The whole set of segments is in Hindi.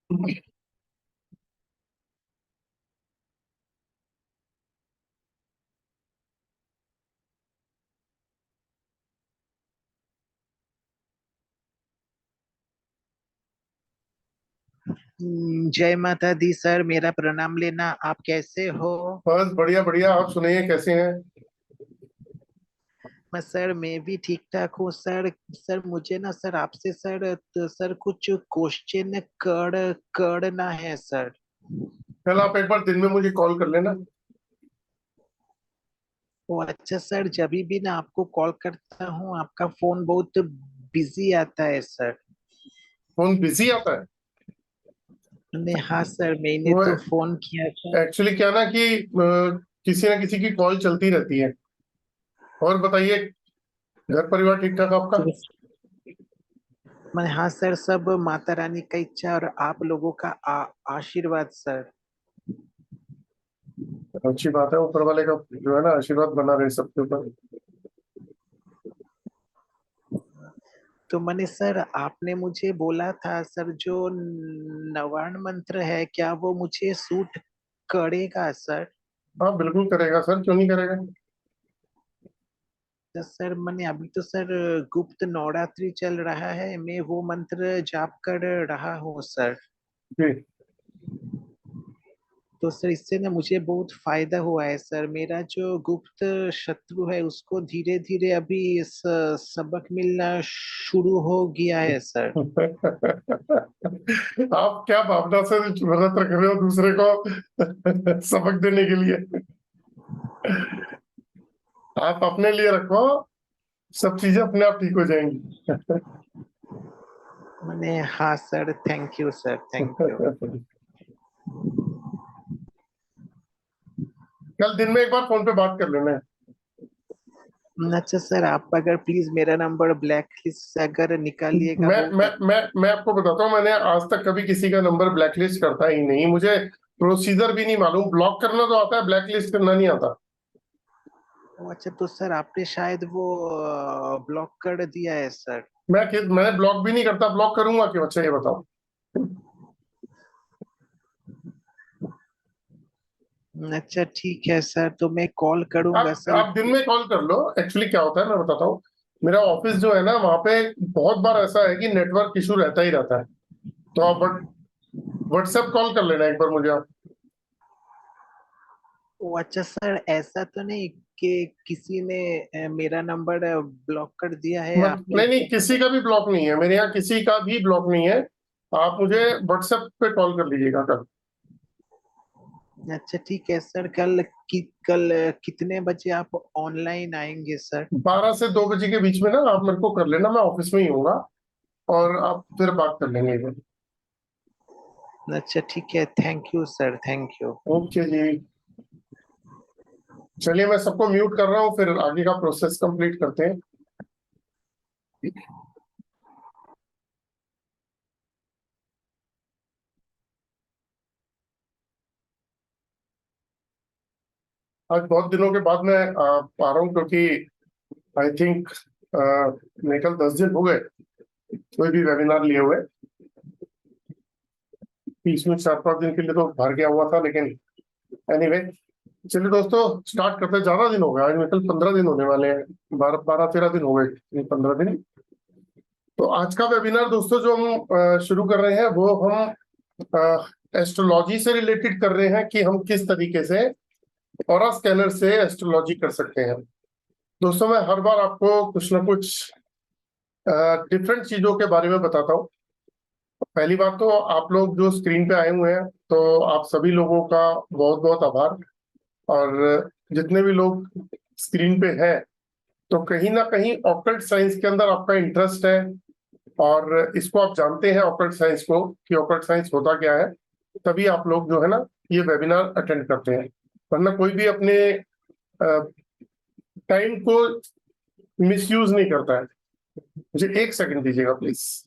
जय माता दी सर, मेरा प्रणाम लेना। आप कैसे हो? बस बढ़िया बढ़िया। आप सुनाइए कैसे हैं? सर मैं भी ठीक ठाक हूँ सर। सर मुझे ना सर आपसे सर सर कुछ क्वेश्चन करना है सर। कल आप एक बार दिन में मुझे कॉल कर लेना। वो अच्छा सर, जब भी ना आपको कॉल करता हूँ आपका फोन बहुत बिजी आता है सर। फोन बिजी आता है। हाँ सर, मैंने वो तो फोन किया था। एक्चुअली क्या ना कि किसी ना किसी की कॉल चलती रहती है। और बताइए, घर परिवार ठीक ठाक आपका? तो हाँ सर, सब माता रानी का इच्छा और आप लोगों का आशीर्वाद सर। अच्छी बात है, ऊपर वाले का जो है ना आशीर्वाद बना रहे सबके ऊपर। तो मैंने सर, आपने मुझे बोला था सर, जो नवार्ण मंत्र है क्या वो मुझे सूट करेगा सर? हाँ बिल्कुल करेगा सर, क्यों नहीं करेगा। तो सर मैंने अभी तो सर गुप्त नवरात्रि चल रहा है, मैं वो मंत्र जाप कर रहा हूँ सर। जी। तो सर इससे ना मुझे बहुत फायदा हुआ है सर। मेरा जो गुप्त शत्रु है उसको धीरे धीरे अभी सबक मिलना शुरू हो गया है सर। आप क्या भावना से जरूरत रख रहे हो दूसरे को सबक देने के लिए? आप अपने लिए रखो, सब चीजें अपने आप ठीक हो जाएंगी। मैंने हाँ sir, thank you sir, thank you. कल दिन में एक बार फोन पे बात कर लेना है। अच्छा सर, आप अगर प्लीज मेरा नंबर ब्लैक लिस्ट से अगर निकालिएगा मैं बहुत मैं अच्छा। मैं मैं आपको बताता हूँ, मैंने आज तक कभी किसी का नंबर ब्लैकलिस्ट करता ही नहीं। मुझे प्रोसीजर भी नहीं मालूम। ब्लॉक करना तो आता है, ब्लैकलिस्ट करना नहीं आता। अच्छा तो सर आपने शायद वो ब्लॉक कर दिया है सर। मैं ब्लॉक भी नहीं करता, ब्लॉक करूंगा क्यों? अच्छा ये बताओ। अच्छा ठीक है सर, तो मैं कॉल करूंगा सर। आप दिन में कॉल कर लो। एक्चुअली क्या होता है मैं बताता हूँ। मेरा ऑफिस जो है ना वहां पे बहुत बार ऐसा है कि नेटवर्क इशू रहता ही रहता है। तो आप व्हाट्सएप कॉल कर लेना एक बार मुझे आप। ओ अच्छा सर, ऐसा तो नहीं कि किसी ने मेरा नंबर ब्लॉक कर दिया है आपने? नहीं नहीं, किसी का भी ब्लॉक नहीं है मेरे यहाँ, किसी का भी ब्लॉक नहीं है। आप मुझे व्हाट्सएप पे कॉल कर लीजिएगा कल। अच्छा ठीक है सर, कल कितने बजे आप ऑनलाइन आएंगे सर? 12 से 2 बजे के बीच में ना आप मेरे को कर लेना, मैं ऑफिस में ही होऊंगा। और आप फिर बात कर लेंगे एक बार। अच्छा ठीक है, thank you sir, thank you. Okay ji. चलिए मैं सबको म्यूट कर रहा हूँ, फिर आगे का प्रोसेस कंप्लीट करते हैं। आज बहुत दिनों के बाद मैं आ रहा हूँ, क्योंकि आई थिंक मेरे कल 10 दिन हो गए कोई भी वेबिनार लिए हुए। बीच में 4-5 दिन के लिए तो भर गया हुआ था, लेकिन एनीवे। चलिए दोस्तों, स्टार्ट करते हैं। ज्यादा दिन हो गए, आज मेरे कल 15 दिन होने वाले हैं। 12-13 दिन हो गए, 15 दिन। तो आज का वेबिनार दोस्तों जो हम शुरू कर रहे हैं वो हम एस्ट्रोलॉजी से रिलेटेड कर रहे हैं कि हम किस तरीके से ऑरा स्कैनर से एस्ट्रोलॉजी कर सकते हैं। दोस्तों मैं हर बार आपको कुछ ना कुछ डिफरेंट चीजों के बारे में बताता हूँ। पहली बात तो आप लोग जो स्क्रीन पे आए हुए हैं, तो आप सभी लोगों का बहुत बहुत आभार। और जितने भी लोग स्क्रीन पे हैं, तो कहीं ना कहीं ऑकल्ट साइंस के अंदर आपका इंटरेस्ट है और इसको आप जानते हैं ऑकल्ट साइंस को कि ऑकल्ट साइंस होता क्या है। तभी आप लोग जो है ना ये वेबिनार अटेंड करते हैं। वरना कोई भी अपने टाइम को मिसयूज नहीं करता है। मुझे एक सेकंड दीजिएगा प्लीज।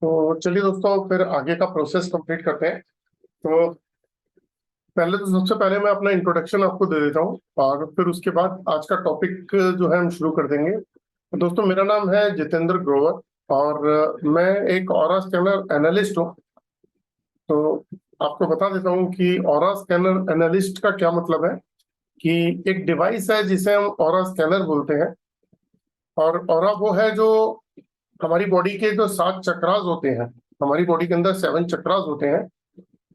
तो चलिए दोस्तों, फिर आगे का प्रोसेस कंप्लीट करते हैं। तो पहले तो सबसे पहले मैं अपना इंट्रोडक्शन आपको दे देता हूँ, और फिर उसके बाद आज का टॉपिक जो है हम शुरू कर देंगे। तो दोस्तों, मेरा नाम है जितेंद्र ग्रोवर, और मैं एक ऑरा स्कैनर एनालिस्ट हूँ। तो आपको बता देता हूँ कि ऑरा स्कैनर एनालिस्ट का क्या मतलब है। कि एक डिवाइस है जिसे हम ऑरा स्कैनर बोलते हैं, और ऑरा वो है जो हमारी बॉडी के जो 7 चक्रास होते हैं। हमारी बॉडी के अंदर 7 चक्रास होते हैं।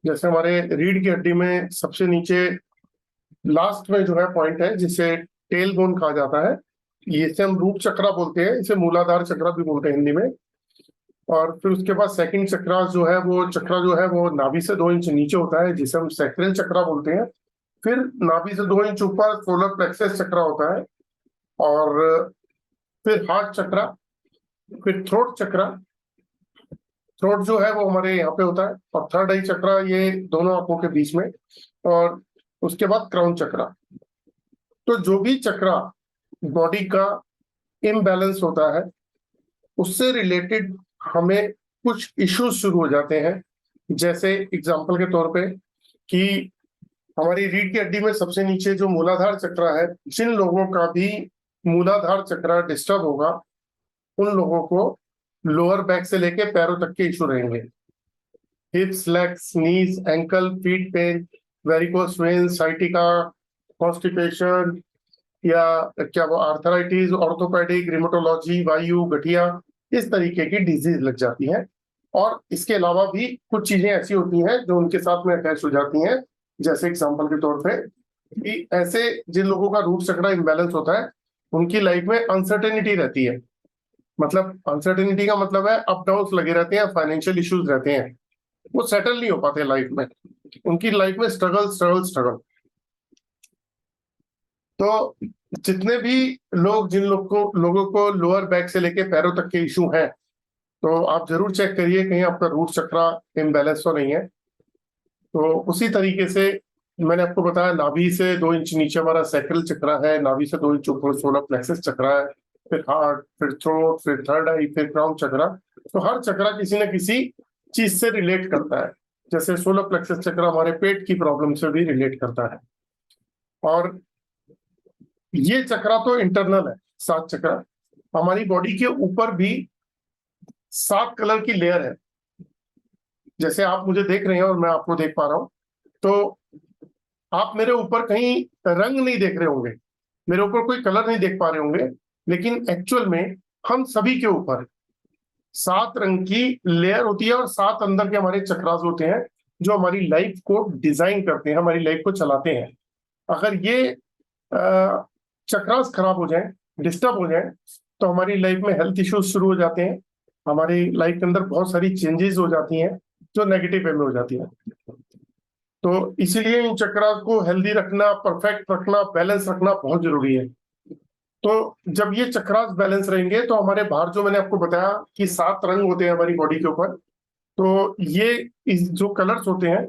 जैसे हमारे रीढ़ की हड्डी में सबसे नीचे लास्ट में जो है पॉइंट है, जिसे टेल बोन कहा जाता है। इसे हम रूट चक्रा बोलते हैं, इसे मूलाधार चक्रा भी बोलते हैं हिंदी में। और फिर उसके बाद सेकंड चक्रा जो है, वो चक्रा जो है वो नाभि से 2 इंच नीचे होता है, जिसे हम सैक्रल चक्रा बोलते हैं। फिर नाभि से 2 इंच ऊपर सोलर प्लेक्सस चक्रा होता है। और फिर हार्ट चक्रा, फिर थ्रोट चक्रा। थ्रोट जो है वो हमारे यहाँ पे होता है, और थर्ड आई चक्रा ये दोनों आंखों के बीच में। और उसके बाद क्राउन चक्रा। तो जो भी चक्रा बॉडी का इम्बैलेंस होता है, उससे रिलेटेड हमें कुछ इश्यूज शुरू हो जाते हैं। जैसे एग्जांपल के तौर पे, कि हमारी रीढ़ की हड्डी में सबसे नीचे जो मूलाधार चक्र है, जिन लोगों का भी मूलाधार चक्र डिस्टर्ब होगा, उन लोगों को लोअर बैक से लेके पैरों तक के इशू रहेंगे। Hips, legs, knees, ankle, feet pain, varicose veins, sciatica, constipation, या क्या वो आर्थराइटिस, ऑर्थोपेडिक, रिमोटोलॉजी, वायु, गठिया, इस तरीके की डिजीज लग जाती है। और इसके अलावा भी कुछ चीजें ऐसी होती हैं जो उनके साथ में अटैच हो जाती हैं। जैसे एग्जांपल के तौर पे, कि ऐसे जिन लोगों का रूट चक्र इम्बैलेंस होता है, उनकी लाइफ में अनसर्टेनिटी रहती है। मतलब अनसर्टेनिटी का मतलब है अप डाउन लगे रहते हैं, फाइनेंशियल इश्यूज रहते हैं, वो सेटल नहीं हो पाते लाइफ में। उनकी लाइफ में स्ट्रगल स्ट्रगल स्ट्रगल। तो जितने भी लोग, जिन लोगों को लोअर बैक से लेके पैरों तक के इशू हैं, तो आप जरूर चेक करिए कहीं आपका रूट चक्र इम्बैलेंस तो नहीं है। तो उसी तरीके से मैंने आपको बताया, नाभि से 2 इंच नीचे हमारा सैक्रल चक्र है, नाभि से 2 इंच ऊपर सोलर प्लेक्सस चक्र है, फिर हार्ट, फिर थ्रोट, फिर थर्ड आई, फिर क्राउन चक्र। तो हर चक्र किसी न किसी चीज से रिलेट करता है। जैसे सोलर प्लेक्सस चक्र हमारे पेट की प्रॉब्लम से भी रिलेट करता है। और ये चक्रा तो इंटरनल है, 7 चक्रा। हमारी बॉडी के ऊपर भी 7 कलर की लेयर है। जैसे आप मुझे देख रहे हैं और मैं आपको देख पा रहा हूं, तो आप मेरे ऊपर कहीं रंग नहीं देख रहे होंगे, मेरे ऊपर कोई कलर नहीं देख पा रहे होंगे, लेकिन एक्चुअल में हम सभी के ऊपर 7 रंग की लेयर होती है, और 7 अंदर के हमारे चक्रास होते हैं, जो हमारी लाइफ को डिजाइन करते हैं, हमारी लाइफ को चलाते हैं। अगर ये चक्रास खराब हो जाए, डिस्टर्ब हो जाए, तो हमारी लाइफ में हेल्थ इश्यूज शुरू हो जाते हैं। हमारी लाइफ के अंदर बहुत सारी चेंजेस हो जाती हैं, जो नेगेटिव वे में हो जाती हैं। तो इसीलिए इन चक्रास को हेल्दी रखना, परफेक्ट रखना, बैलेंस रखना बहुत जरूरी है। तो जब ये चक्रास बैलेंस रहेंगे, तो हमारे बाहर जो मैंने आपको बताया कि 7 रंग होते हैं हमारी बॉडी के ऊपर, तो ये इस जो कलर्स होते हैं,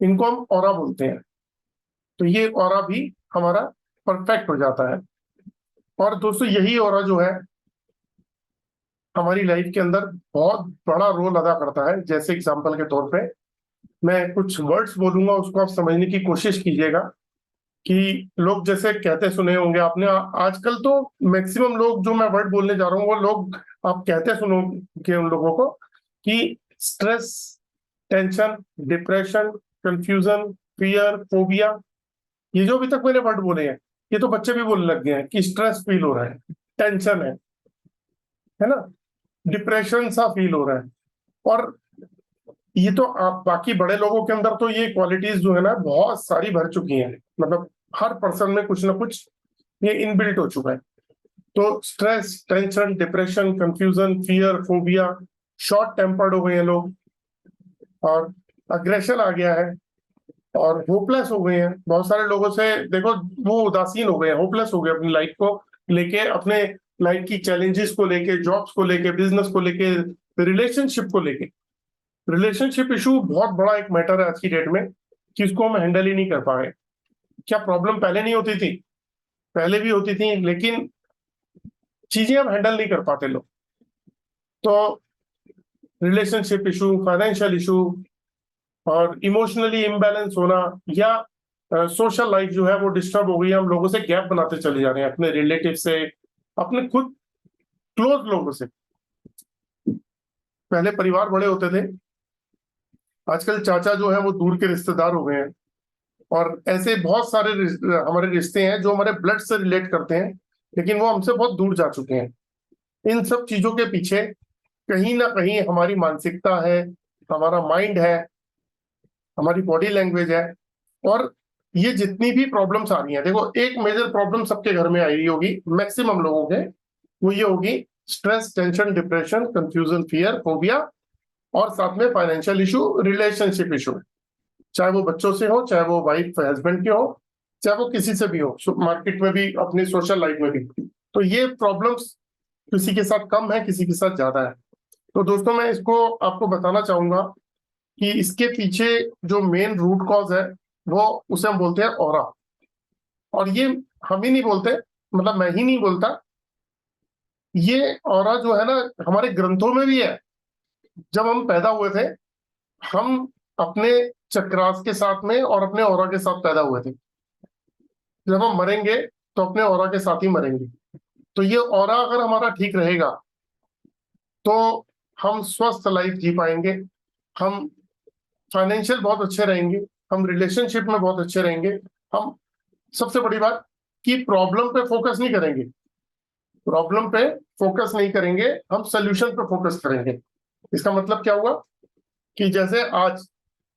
इनको हम ऑरा बोलते हैं। तो ये ऑरा भी हमारा परफेक्ट हो जाता है। और दोस्तों, यही ऑरा जो है हमारी लाइफ के अंदर बहुत बड़ा रोल अदा करता है। जैसे एग्जांपल के तौर पे मैं कुछ वर्ड्स बोलूंगा, उसको आप समझने की कोशिश कीजिएगा। कि लोग जैसे कहते सुने होंगे आपने, आजकल तो मैक्सिमम लोग, जो मैं वर्ड बोलने जा रहा हूँ, वो लोग आप कहते सुनोगे उन लोगों को, कि stress, tension, depression, confusion, fear, phobia, ये जो अभी तक मैंने वर्ड बोले हैं, ये तो बच्चे भी बोलने लग गए हैं कि स्ट्रेस फील हो रहा है, टेंशन है ना, डिप्रेशन सा फील हो रहा है। और ये तो आप बाकी बड़े लोगों के अंदर तो ये क्वालिटीज जो है ना, बहुत सारी भर चुकी हैं। मतलब हर पर्सन में कुछ ना कुछ ये इनबिल्ट हो चुका है। तो stress, tension, depression, confusion, fear, phobia, short tempered हो गए हैं लोग, और अग्रेशन आ गया है, और होपलेस हो गए हैं। बहुत सारे लोगों से देखो, वो उदासीन हो गए हैं, होपलेस हो गए अपनी लाइफ को लेके, अपने लाइफ की चैलेंजेस को लेके, जॉब्स को लेके, बिजनेस को लेके, रिलेशनशिप को लेके। रिलेशनशिप इशू बहुत बड़ा एक मैटर है आज की डेट में, कि उसको हम हैंडल ही नहीं कर पा रहे। क्या प्रॉब्लम पहले नहीं होती थी? पहले भी होती थी, लेकिन चीजें हम हैंडल नहीं कर पाते लोग। तो रिलेशनशिप इशू, फाइनेंशियल इशू और इमोशनली इम्बैलेंस होना, या सोशल लाइफ जो है वो डिस्टर्ब हो गई, हम लोगों से गैप बनाते चले जा रहे हैं, अपने रिलेटिव से, अपने खुद क्लोज लोगों से। पहले परिवार बड़े होते थे, आजकल चाचा जो है वो दूर के रिश्तेदार हो गए हैं। और ऐसे बहुत सारे हमारे रिश्ते हैं जो हमारे ब्लड से रिलेट करते हैं, लेकिन वो हमसे बहुत दूर जा चुके हैं। इन सब चीजों के पीछे कहीं ना कहीं हमारी मानसिकता है, हमारा माइंड है, हमारी बॉडी लैंग्वेज है। और ये जितनी भी प्रॉब्लम्स आ रही हैं, देखो एक मेजर प्रॉब्लम सबके घर में आ रही होगी, मैक्सिमम लोगों के, वो ये होगी stress, tension, depression, confusion, fear, phobia, और साथ में फाइनेंशियल इशू, रिलेशनशिप इशू, चाहे वो बच्चों से हो, चाहे वो वाइफ हस्बैंड के हो, चाहे वो किसी से भी हो, मार्केट में भी, अपनी सोशल लाइफ में भी। तो ये प्रॉब्लम्स किसी के साथ कम है, किसी के साथ ज्यादा है। तो दोस्तों मैं इसको आपको बताना चाहूंगा कि इसके पीछे जो मेन रूट कॉज है वो, उसे हम बोलते हैं ऑरा। और ये हम ही नहीं बोलते, मतलब मैं ही नहीं बोलता, ये ऑरा जो है ना हमारे ग्रंथों में भी है। जब हम पैदा हुए थे, हम अपने चक्रास के साथ में और अपने ऑरा के साथ पैदा हुए थे। जब हम मरेंगे तो अपने ऑरा के साथ ही मरेंगे। तो ये ऑरा अगर हमारा ठीक रहेगा तो हम स्वस्थ लाइफ जी पाएंगे, हम फाइनेंशियल बहुत अच्छे रहेंगे, हम रिलेशनशिप में बहुत अच्छे रहेंगे, हम, सबसे बड़ी बात कि प्रॉब्लम पे फोकस नहीं करेंगे, प्रॉब्लम पे फोकस नहीं करेंगे, हम सोल्यूशन पे फोकस करेंगे। इसका मतलब क्या हुआ कि जैसे आज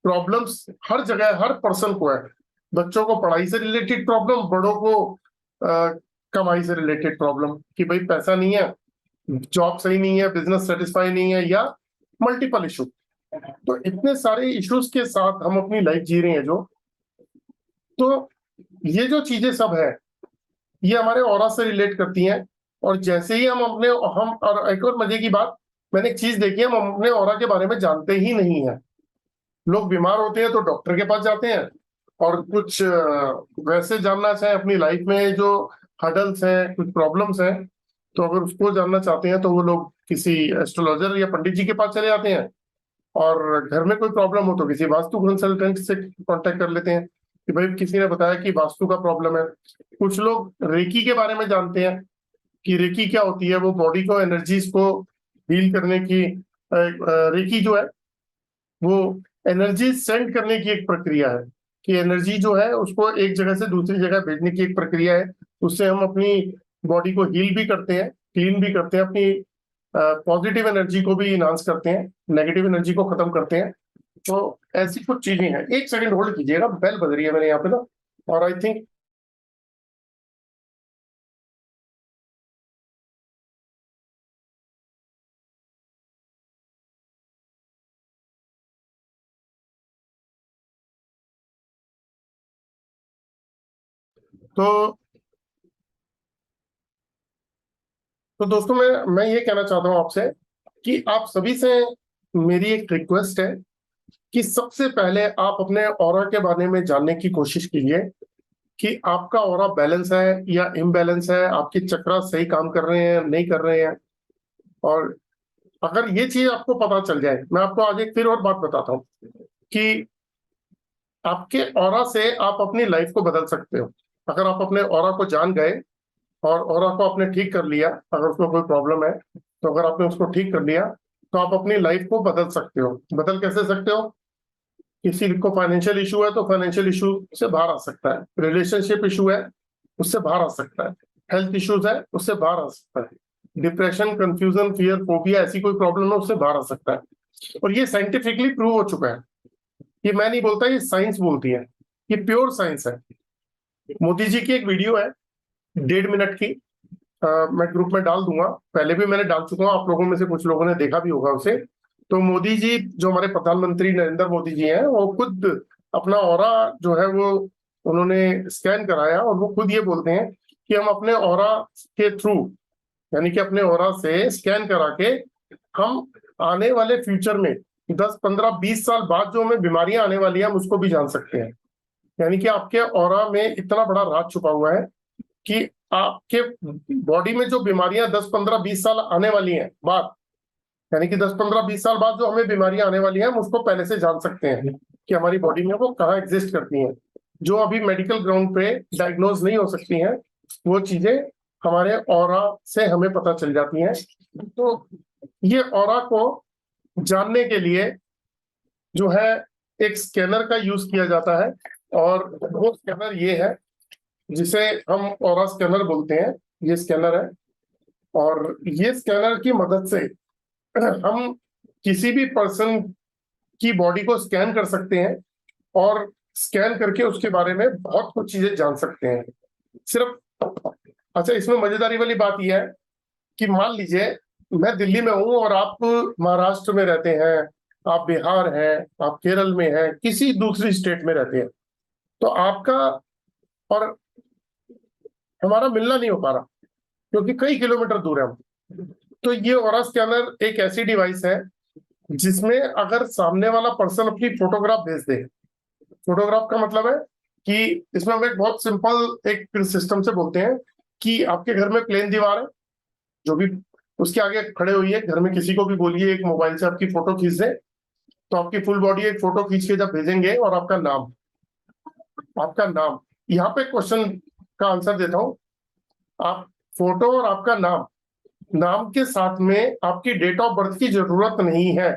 प्रॉब्लम्स हर जगह हर पर्सन को है, बच्चों को पढ़ाई से रिलेटेड प्रॉब्लम, बड़ों को कमाई से रिलेटेड प्रॉब्लम कि भाई पैसा नहीं है, जॉब सही नहीं है, बिजनेस सेटिस्फाई नहीं है, या मल्टीपल इशू। तो इतने सारे इश्यूज के साथ हम अपनी लाइफ जी रहे हैं जो, तो ये जो चीजें सब है ये हमारे ऑरा से रिलेट करती हैं। और जैसे ही हम और एक और मजे की बात, मैंने एक चीज देखी है, हम अपने ऑरा के बारे में जानते ही नहीं है। लोग बीमार होते हैं तो डॉक्टर के पास जाते हैं, और कुछ वैसे जानना चाहे अपनी लाइफ में जो हर्डल्स हैं, कुछ प्रॉब्लम्स हैं, तो अगर उसको जानना चाहते हैं तो वो लोग किसी एस्ट्रोलॉजर या पंडित जी के पास चले जाते हैं। और घर में कोई प्रॉब्लम हो तो किसी वास्तु कंसल्टेंट से कांटेक्ट कर लेते हैं कि भाई किसी ने बताया कि वास्तु का प्रॉब्लम है। कुछ लोग रेकी के बारे में जानते हैं कि रेकी क्या होती है, वो बॉडी को, एनर्जीज को हील करने की, रेकी जो है वो एनर्जी सेंड करने की एक प्रक्रिया है, कि एनर्जी जो है उसको एक जगह से दूसरी जगह भेजने की एक प्रक्रिया है। उससे हम अपनी बॉडी को हील भी करते हैं, क्लीन भी करते हैं, अपनी पॉजिटिव एनर्जी को भी इनहांस करते हैं, नेगेटिव एनर्जी को खत्म करते हैं। तो ऐसी कुछ चीजें हैं। एक सेकंड होल्ड कीजिएगा, बेल बज रही है मेरे यहाँ पे ना, और आई थिंक, तो दोस्तों मैं ये कहना चाहता हूँ आपसे कि आप सभी से मेरी एक रिक्वेस्ट है कि सबसे पहले आप अपने ऑरा के बारे में जानने की कोशिश कीजिए कि आपका ऑरा बैलेंस है या इम्बैलेंस है, आपके चक्रा सही काम कर रहे हैं, नहीं कर रहे हैं। और अगर ये चीज आपको पता चल जाए, मैं आपको आज एक फिर और बात बताता हूँ कि आपके ऑरा से आप अपनी लाइफ को बदल सकते हो। अगर आप अपने ऑरा को जान गए और ऑरा को आपने ठीक कर लिया, अगर उसमें कोई प्रॉब्लम है तो अगर आपने उसको ठीक कर लिया तो आप अपनी लाइफ को बदल सकते हो। बदल कैसे सकते हो? किसी को फाइनेंशियल इशू है तो फाइनेंशियल इशू से बाहर आ सकता है, रिलेशनशिप इशू है उससे बाहर आ सकता है, हेल्थ इश्यूज है उससे बाहर आ सकता है, डिप्रेशन, कंफ्यूजन, फियर, फोबिया, ऐसी कोई प्रॉब्लम है उससे बाहर आ सकता है। और ये साइंटिफिकली प्रूव हो चुका है। ये मैं नहीं बोलता, ये साइंस बोलती है, ये प्योर साइंस है। मोदी जी की एक वीडियो है 1.5 मिनट की, मैं ग्रुप में डाल दूंगा, पहले भी मैंने डाल चुका हूँ, आप लोगों में से कुछ लोगों ने देखा भी होगा उसे। तो मोदी जी, जो हमारे प्रधानमंत्री नरेंद्र मोदी जी हैं, वो खुद अपना ऑरा जो है वो उन्होंने स्कैन कराया, और वो खुद ये बोलते हैं कि हम अपने ऑरा के थ्रू, यानी कि अपने ऑरा से स्कैन करा के, हम आने वाले फ्यूचर में 10, 15, 20 साल बाद जो हमें बीमारियां आने वाली हैं हम उसको भी जान सकते हैं। यानी कि आपके ऑरा में इतना बड़ा राज छुपा हुआ है कि आपके बॉडी में जो बीमारियां 10, 15, 20 साल आने वाली हैं बाद, यानी कि 10 15 20 साल बाद जो हमें बीमारियां आने वाली हैं हम उसको पहले से जान सकते हैं कि हमारी बॉडी में वो कहाँ एग्जिस्ट करती हैं, जो अभी मेडिकल ग्राउंड पे डायग्नोज नहीं हो सकती हैं, वो चीजें हमारे ऑरा से हमें पता चल जाती हैं। तो ये ऑरा को जानने के लिए जो है एक स्कैनर का यूज किया जाता है, और वो स्कैनर ये है जिसे हम ऑरा स्कैनर बोलते हैं। ये स्कैनर है, और ये स्कैनर की मदद से हम किसी भी पर्सन की बॉडी को स्कैन कर सकते हैं, और स्कैन करके उसके बारे में बहुत कुछ चीजें जान सकते हैं। सिर्फ अच्छा, इसमें मजेदारी वाली बात यह है कि मान लीजिए मैं दिल्ली में हूं और आप महाराष्ट्र में रहते हैं, आप बिहार हैं, आप केरल में हैं, किसी दूसरी स्टेट में रहते हैं, तो आपका और हमारा मिलना नहीं हो पा रहा क्योंकि कई किलोमीटर दूर है हम। तो ये ऑरा स्कैनर एक ऐसी डिवाइस है जिसमें अगर सामने वाला पर्सन अपनी फोटोग्राफ भेज दे, फोटोग्राफ का मतलब है कि इसमें हम एक बहुत सिंपल एक सिस्टम से बोलते हैं कि आपके घर में प्लेन दीवार है, जो भी उसके आगे खड़े हुई है, घर में किसी को भी बोलिए एक मोबाइल से आपकी फोटो खींच दे, तो आपकी फुल बॉडी एक फोटो खींच के जब भेजेंगे, और आपका नाम यहाँ पे क्वेश्चन का आंसर देता हूँ। आप फोटो और आपका नाम, नाम के साथ में आपकी डेट ऑफ बर्थ की जरूरत नहीं है।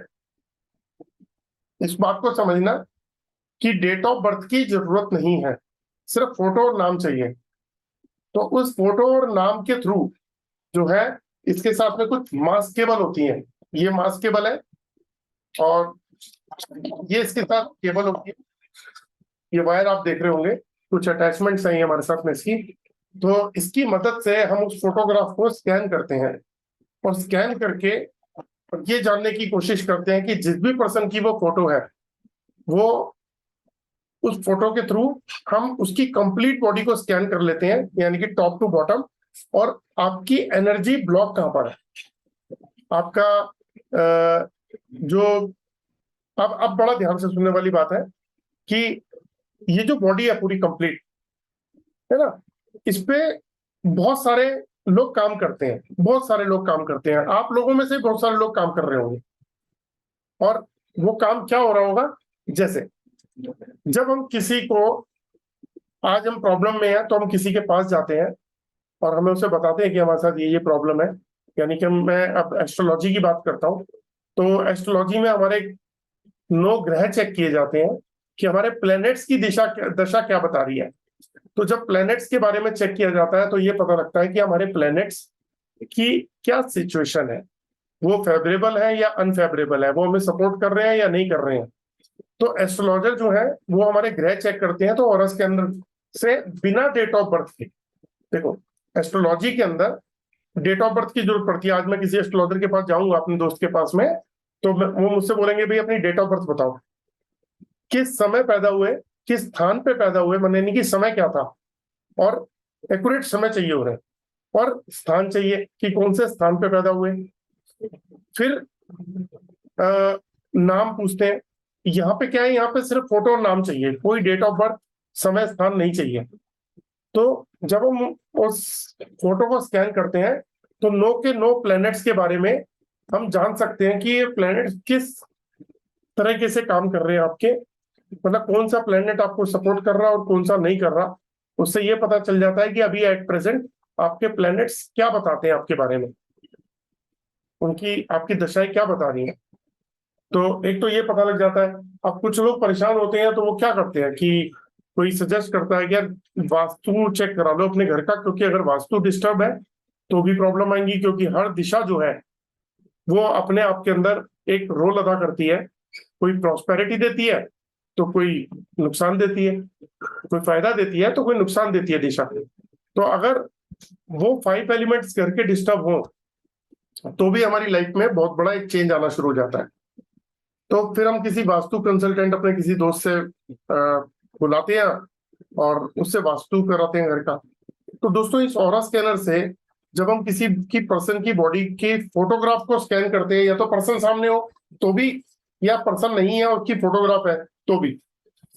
इस बात को समझना कि डेट ऑफ बर्थ की जरूरत नहीं है, सिर्फ फोटो और नाम चाहिए। तो उस फोटो और नाम के थ्रू जो है, इसके साथ में कुछ मास्क केबल होती हैं, ये मास्क केबल है, और ये इसके साथ केबल होती है, ये वायर आप देख रहे होंगे, कुछ अटैचमेंट्स हैं हमारे साथ में इसकी। तो इसकी मदद से हम उस फोटोग्राफ को स्कैन करते हैं, और स्कैन करके ये जानने की कोशिश करते हैं कि जिस भी पर्सन की वो फोटो है, वो उस फोटो के थ्रू हम उसकी कंप्लीट बॉडी को स्कैन कर लेते हैं, यानी कि टॉप टू बॉटम, और आपकी एनर्जी ब्लॉक कहाँ पर है, आपका जो अब बड़ा ध्यान से सुनने वाली बात है कि ये जो बॉडी है पूरी कंप्लीट है ना, इस पे बहुत सारे लोग काम करते हैं, बहुत सारे लोग काम करते हैं, आप लोगों में से बहुत सारे लोग काम कर रहे होंगे। और वो काम क्या हो रहा होगा, जैसे जब हम किसी को, आज हम प्रॉब्लम में हैं तो हम किसी के पास जाते हैं और हमें उसे बताते हैं कि हमारे साथ ये प्रॉब्लम है। यानी कि मैं अब एस्ट्रोलॉजी की बात करता हूँ, तो एस्ट्रोलॉजी में हमारे 9 ग्रह चेक किए जाते हैं कि हमारे प्लैनेट्स की दशा क्या बता रही है। तो जब प्लैनेट्स के बारे में चेक किया जाता है तो ये पता लगता है कि हमारे प्लैनेट्स की क्या सिचुएशन है, वो फेवरेबल है या अनफेवरेबल है, वो हमें सपोर्ट कर रहे हैं या नहीं कर रहे हैं। तो एस्ट्रोलॉजर जो है वो हमारे ग्रह चेक करते हैं, तो औरस के अंदर से बिना डेट ऑफ बर्थ के, देखो एस्ट्रोलॉजी के अंदर डेट ऑफ बर्थ की जरूरत पड़ती है। आज मैं किसी एस्ट्रोलॉजर के पास जाऊंगा अपने दोस्त के पास में, तो वो मुझसे बोलेंगे भाई अपनी डेट ऑफ बर्थ बताओ, किस समय पैदा हुए, किस स्थान पे पैदा हुए, यानी कि समय क्या था, और एक्यूरेट समय चाहिए उन्हें, और स्थान चाहिए कि कौन से स्थान पे पैदा हुए। फिर नाम पूछते हैं, यहाँ पे क्या है, यहाँ पे सिर्फ फोटो और नाम चाहिए, कोई डेट ऑफ बर्थ समय स्थान नहीं चाहिए। तो जब हम उस फोटो को स्कैन करते हैं तो 9 प्लैनेट्स के बारे में हम जान सकते हैं कि ये प्लैनेट्स किस तरीके से काम कर रहे हैं आपके, मतलब कौन सा प्लैनेट आपको सपोर्ट कर रहा है और कौन सा नहीं कर रहा। उससे ये पता चल जाता है कि अभी एट प्रेजेंट आपके प्लैनेट्स क्या बताते हैं आपके बारे में, उनकी आपकी दशाएं क्या बता रही हैं। तो एक तो ये पता लग जाता है। अब कुछ लोग परेशान होते हैं तो वो क्या करते हैं कि कोई सजेस्ट करता है कि यार वास्तु चेक करा लो अपने घर का, क्योंकि अगर वास्तु डिस्टर्ब है तो भी प्रॉब्लम आएंगी, क्योंकि हर दिशा जो है वो अपने आप के अंदर एक रोल अदा करती है। कोई प्रॉस्पेरिटी देती है तो कोई नुकसान देती है, कोई फायदा देती है तो कोई नुकसान देती है दिशा। तो अगर वो 5 एलिमेंट्स घर के डिस्टर्ब हो तो भी हमारी लाइफ में बहुत बड़ा एक चेंज आना शुरू हो जाता है। तो फिर हम किसी वास्तु कंसल्टेंट अपने किसी दोस्त से बुलाते हैं और उससे वास्तु कराते हैं घर का। तो दोस्तों इस ऑरा स्कैनर से जब हम किसी की पर्सन की बॉडी के फोटोग्राफ को स्कैन करते हैं, या तो पर्सन सामने हो तो भी, या पर्सन नहीं है और उसकी फोटोग्राफ है तो भी,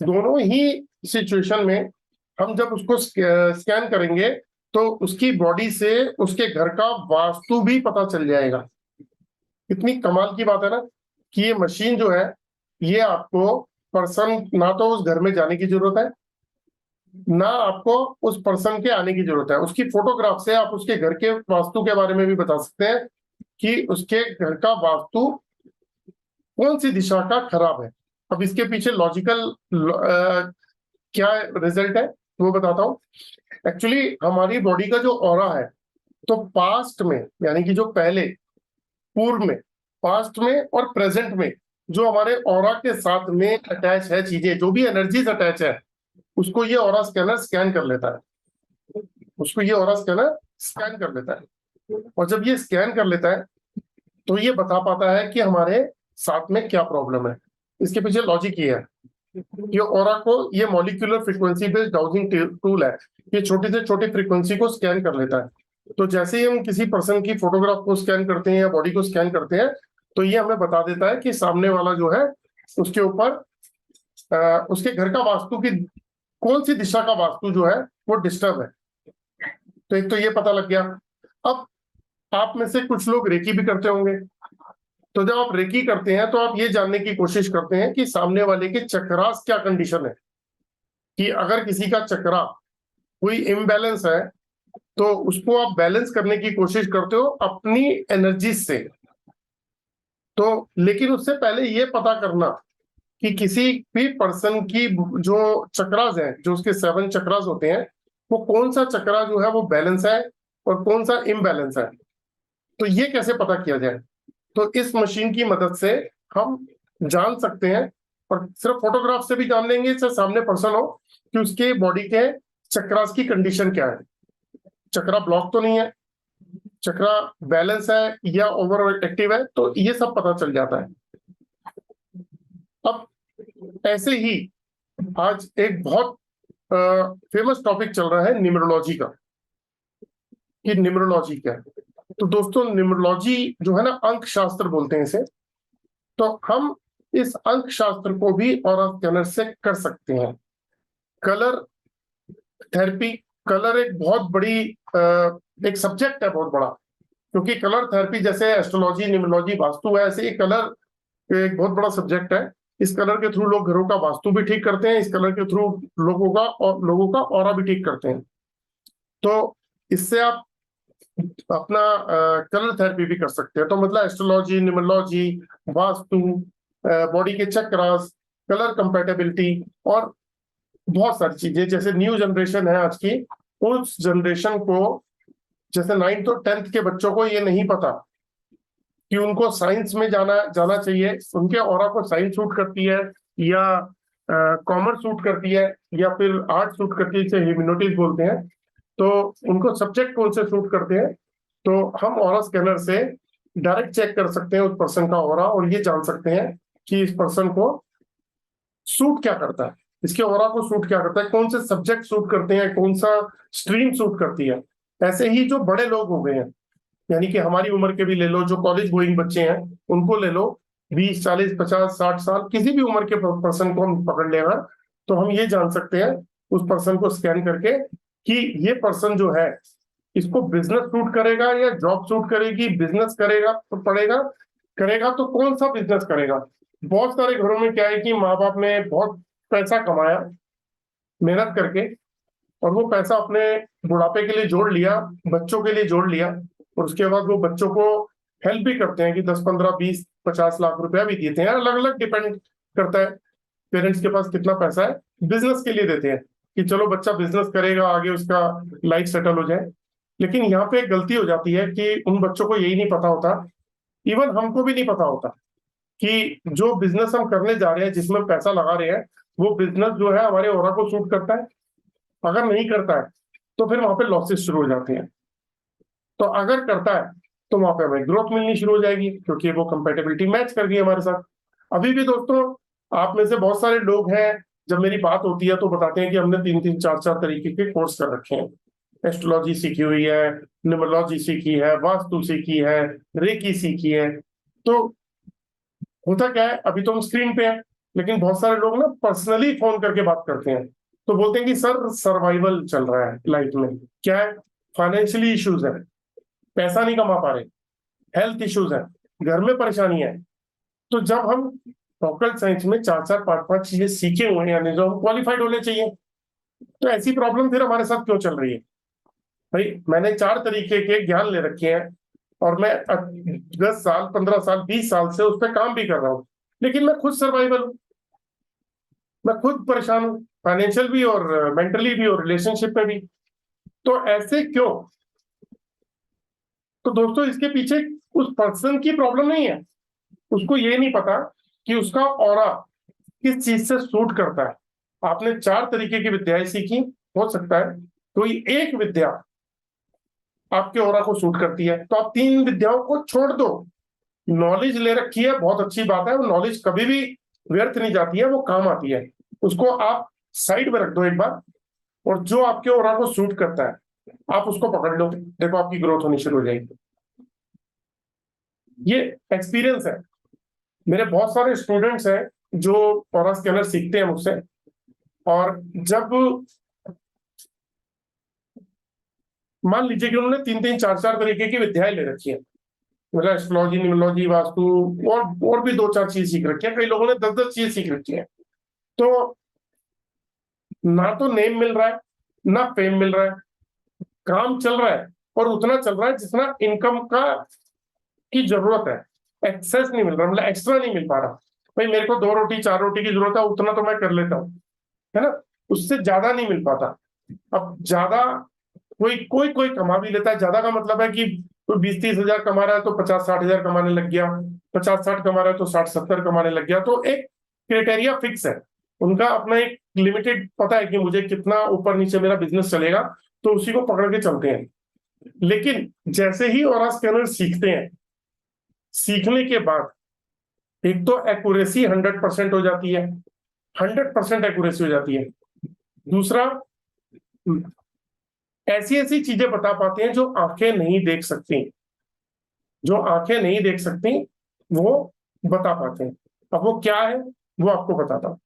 दोनों ही सिचुएशन में हम जब उसको स्कैन करेंगे तो उसकी बॉडी से उसके घर का वास्तु भी पता चल जाएगा। इतनी कमाल की बात है ना कि ये मशीन जो है, ये आपको पर्सन, ना तो उस घर में जाने की जरूरत है, ना आपको उस पर्सन के आने की जरूरत है। उसकी फोटोग्राफ से आप उसके घर के वास्तु के बारे में भी बता सकते हैं कि उसके घर का वास्तु कौन सी दिशा का खराब है। अब इसके पीछे लॉजिकल क्या रिजल्ट है वो बताता हूँ। एक्चुअली हमारी बॉडी का जो ऑरा है, तो पास्ट में, यानी कि जो पहले, पूर्व में, पास्ट में और प्रेजेंट में जो हमारे ऑरा के साथ में अटैच है चीजें, जो भी एनर्जीज अटैच है, उसको ये ऑरा स्कैनर स्कैन कर लेता है। उसको ये ऑरा स्कैनर स्कैन कर लेता है, और जब ये स्कैन कर लेता है तो ये बता पाता है कि हमारे साथ में क्या प्रॉब्लम है। इसके पीछे लॉजिक ये है, ये ऑरा को, ये molecular frequency based dowsing tool है। ये छोटी से छोटी फ्रीक्वेंसी को स्कैन कर लेता है। तो जैसे ही हम किसी पर्सन की फोटोग्राफ को स्कैन करते हैं या बॉडी को स्कैन करते हैं, तो ये हमें बता देता है कि सामने वाला जो है, उसके ऊपर उसके घर का वास्तु की कौन सी दिशा का वास्तु जो है वो डिस्टर्ब है। तो एक तो ये पता लग गया। अब आप में से कुछ लोग रेकी भी करते होंगे, तो जब आप रेकी करते हैं तो आप ये जानने की कोशिश करते हैं कि सामने वाले के चक्रास क्या कंडीशन है, कि अगर किसी का चक्रा कोई इम्बैलेंस है तो उसको आप बैलेंस करने की कोशिश करते हो अपनी एनर्जी से। तो लेकिन उससे पहले ये पता करना कि किसी भी पर्सन की जो चक्रास हैं, जो उसके 7 चक्रास होते हैं, वो कौन सा चक्रा जो है वो बैलेंस है और कौन सा इम्बैलेंस है, तो ये कैसे पता किया जाए। तो इस मशीन की मदद से हम जान सकते हैं, और सिर्फ फोटोग्राफ से भी जान लेंगे, चाहे सामने पर्सन हो, कि उसके बॉडी के चक्रास की कंडीशन क्या है। चक्रा ब्लॉक तो नहीं है, चक्रा बैलेंस है या ओवर एक्टिव है, तो ये सब पता चल जाता है। अब ऐसे ही आज एक बहुत फेमस टॉपिक चल रहा है न्यूमरोलॉजी का, कि न्यूमरोलॉजी क्या है। तो दोस्तों, न्यूमरोलॉजी जो है ना, अंक शास्त्र बोलते हैं इसे। तो हम इस अंक शास्त्र को भी ऑरा स्कैनर से कर सकते हैं। कलर थेरेपी, कलर एक बहुत बड़ी एक सब्जेक्ट है, बहुत बड़ा। क्योंकि कलर थेरेपी जैसे एस्ट्रोलॉजी, न्यूमरोलॉजी, वास्तु है, ऐसे ही कलर एक बहुत बड़ा सब्जेक्ट है। इस कलर के थ्रू लोग घरों का वास्तु भी ठीक करते हैं, इस कलर के थ्रू लोगों का ऑरा भी ठीक करते हैं। तो इससे आप अपना कलर थेरेपी भी कर सकते हैं। तो मतलब एस्ट्रोलॉजी, न्यूमरोलॉजी, वास्तु, बॉडी के चक्रास, कलर कंपेटेबिलिटी, और बहुत सारी चीजें। जैसे न्यू जनरेशन है आज की, उस जनरेशन को, जैसे 9th और 10th के बच्चों को ये नहीं पता कि उनको साइंस में जाना जाना चाहिए, उनके ऑरा को साइंस सूट करती है या कॉमर्स सूट करती है या फिर आर्ट सूट करती है, जिसे ह्यूमैनिटीज बोलते हैं। तो उनको सब्जेक्ट कौन से सूट करते हैं, तो हम ऑरा स्कैनर से डायरेक्ट चेक कर सकते हैं उस पर्सन का ऑरा, और ये जान सकते हैं कि इस पर्सन को सूट क्या करता है, इसके ऑरा को सूट क्या करता है, कौन से सब्जेक्ट सूट करते हैं, कौन सा स्ट्रीम सूट करती है। ऐसे ही जो बड़े लोग हो गए हैं, यानी कि हमारी उम्र के भी ले लो, जो कॉलेज गोइंग बच्चे हैं उनको ले लो, 20, 40, 50, 60 साल, किसी भी उम्र के पर्सन को हम पकड़ लेना, तो हम ये जान सकते हैं उस पर्सन को स्कैन करके कि ये पर्सन जो है, इसको बिजनेस सूट करेगा या जॉब सूट करेगी। बिजनेस करेगा तो पड़ेगा, करेगा तो कौन सा बिजनेस करेगा। बहुत सारे घरों में क्या है कि माँ बाप ने बहुत पैसा कमाया मेहनत करके, और वो पैसा अपने बुढ़ापे के लिए जोड़ लिया, बच्चों के लिए जोड़ लिया, और उसके बाद वो बच्चों को हेल्प भी करते हैं कि 10, 15, 20, 50 लाख रुपया भी देते हैं। अलग अलग डिपेंड करता है पेरेंट्स के पास कितना पैसा है, बिजनेस के लिए देते हैं कि चलो बच्चा बिजनेस करेगा, आगे उसका लाइफ सेटल हो जाए। लेकिन यहाँ पे एक गलती हो जाती है कि उन बच्चों को यही नहीं पता होता, इवन हमको भी नहीं पता होता, कि जो बिजनेस हम करने जा रहे हैं, जिसमें पैसा लगा रहे हैं, वो बिजनेस जो है हमारे ओरा को सूट करता है। अगर नहीं करता है तो फिर वहां पे लॉसेस शुरू हो जाते हैं। तो अगर करता है तो वहां पे हमें ग्रोथ मिलनी शुरू हो जाएगी, क्योंकि वो कंपेटेबिलिटी मैच कर गई हमारे साथ। अभी भी दोस्तों, आप में से बहुत सारे लोग हैं, जब मेरी बात होती है तो बताते हैं कि हमने 3-3, 4-4 तरीके के कोर्स कर रखे हैं। एस्ट्रोलॉजी सीखी हुई है, न्यूमरोलॉजी सीखी है, वास्तु सीखी है, रेकी सीखी है। तो होता क्या है, अभी तो हम स्क्रीन पे हैं, लेकिन बहुत सारे लोग ना पर्सनली फोन करके बात करते हैं, तो बोलते हैं कि सर सर्वाइवल चल रहा है लाइफ में। क्या है? फाइनेंशियली इश्यूज है, पैसा नहीं कमा पा रहे, हेल्थ इश्यूज है, घर में परेशानियां है। तो जब हम ऑकल्ट साइंस में 4-4 5-5 चीजें सीखे हुए हैं, यानी जो हम क्वालिफाइड होने चाहिए, तो ऐसी प्रॉब्लम फिर हमारे साथ क्यों चल रही है? भाई मैंने 4 तरीके के ज्ञान ले रखे हैं और मैं 10 साल 15 साल 20 साल से उस पर काम भी कर रहा हूँ, लेकिन मैं खुद सर्वाइवल हूँ, मैं खुद परेशान हूँ, फाइनेंशियल भी और मेंटली भी और रिलेशनशिप में भी। तो ऐसे क्यों? तो दोस्तों इसके पीछे उस पर्सन की प्रॉब्लम नहीं है, उसको ये नहीं पता कि उसका ऑरा किस चीज से सूट करता है। आपने 4 तरीके की विद्याएं सीखी, हो सकता है कोई एक विद्या आपके ऑरा को सूट करती है, तो आप 3 विद्याओं को छोड़ दो। नॉलेज ले रखी है, बहुत अच्छी बात है, वो नॉलेज कभी भी व्यर्थ नहीं जाती है, वो काम आती है। उसको आप साइड में रख दो एक बार, और जो आपके ओरा को सूट करता है आप उसको पकड़ लो, देखो आपकी ग्रोथ होनी शुरू हो जाएगी। ये एक्सपीरियंस है। मेरे बहुत सारे स्टूडेंट्स हैं जो ओरा स्कैनर सीखते हैं मुझसे, और जब मान लीजिए कि उन्होंने 3-3 4-4 तरीके की विद्याएं ले रखी है, मतलब एस्ट्रोलॉजी न्यूमरोलॉजी वास्तु और भी 2-4 चीज सीख रखी है, कई लोगों ने 10-10 चीज सीख रखी है, तो ना तो नेम मिल रहा है ना फेम मिल रहा है, काम चल रहा है और उतना चल रहा है जितना इनकम का की जरूरत है, एक्सेस नहीं मिल रहा, मतलब एक्स्ट्रा नहीं मिल पा रहा। भाई मेरे को 2 रोटी 4 रोटी की जरूरत है, उतना तो मैं कर लेता हूँ, है ना, उससे ज्यादा नहीं मिल पाता। अब ज्यादा कोई कोई कोई कमा भी लेता है, ज्यादा का मतलब है कि कोई 20-30 हजार कमा रहा है तो 50-60 हजार कमाने लग गया, 50-60 कमा रहा है तो 60-70 कमाने लग गया, तो एक क्राइटेरिया फिक्स है उनका, अपना एक लिमिटेड पता है कि मुझे कितना ऊपर नीचे मेरा बिजनेस चलेगा, तो उसी को पकड़ के चलते हैं। लेकिन जैसे ही ऑरा स्कैनर सीखते हैं, सीखने के बाद एक तो एक्यूरेसी 100% हो जाती है, 100% एक्यूरेसी हो जाती है। दूसरा, ऐसी ऐसी चीजें बता पाते हैं जो आंखें नहीं देख सकती, जो आंखें नहीं देख सकती वो बता पाते हैं। अब वो क्या है वो आपको बताता हूं।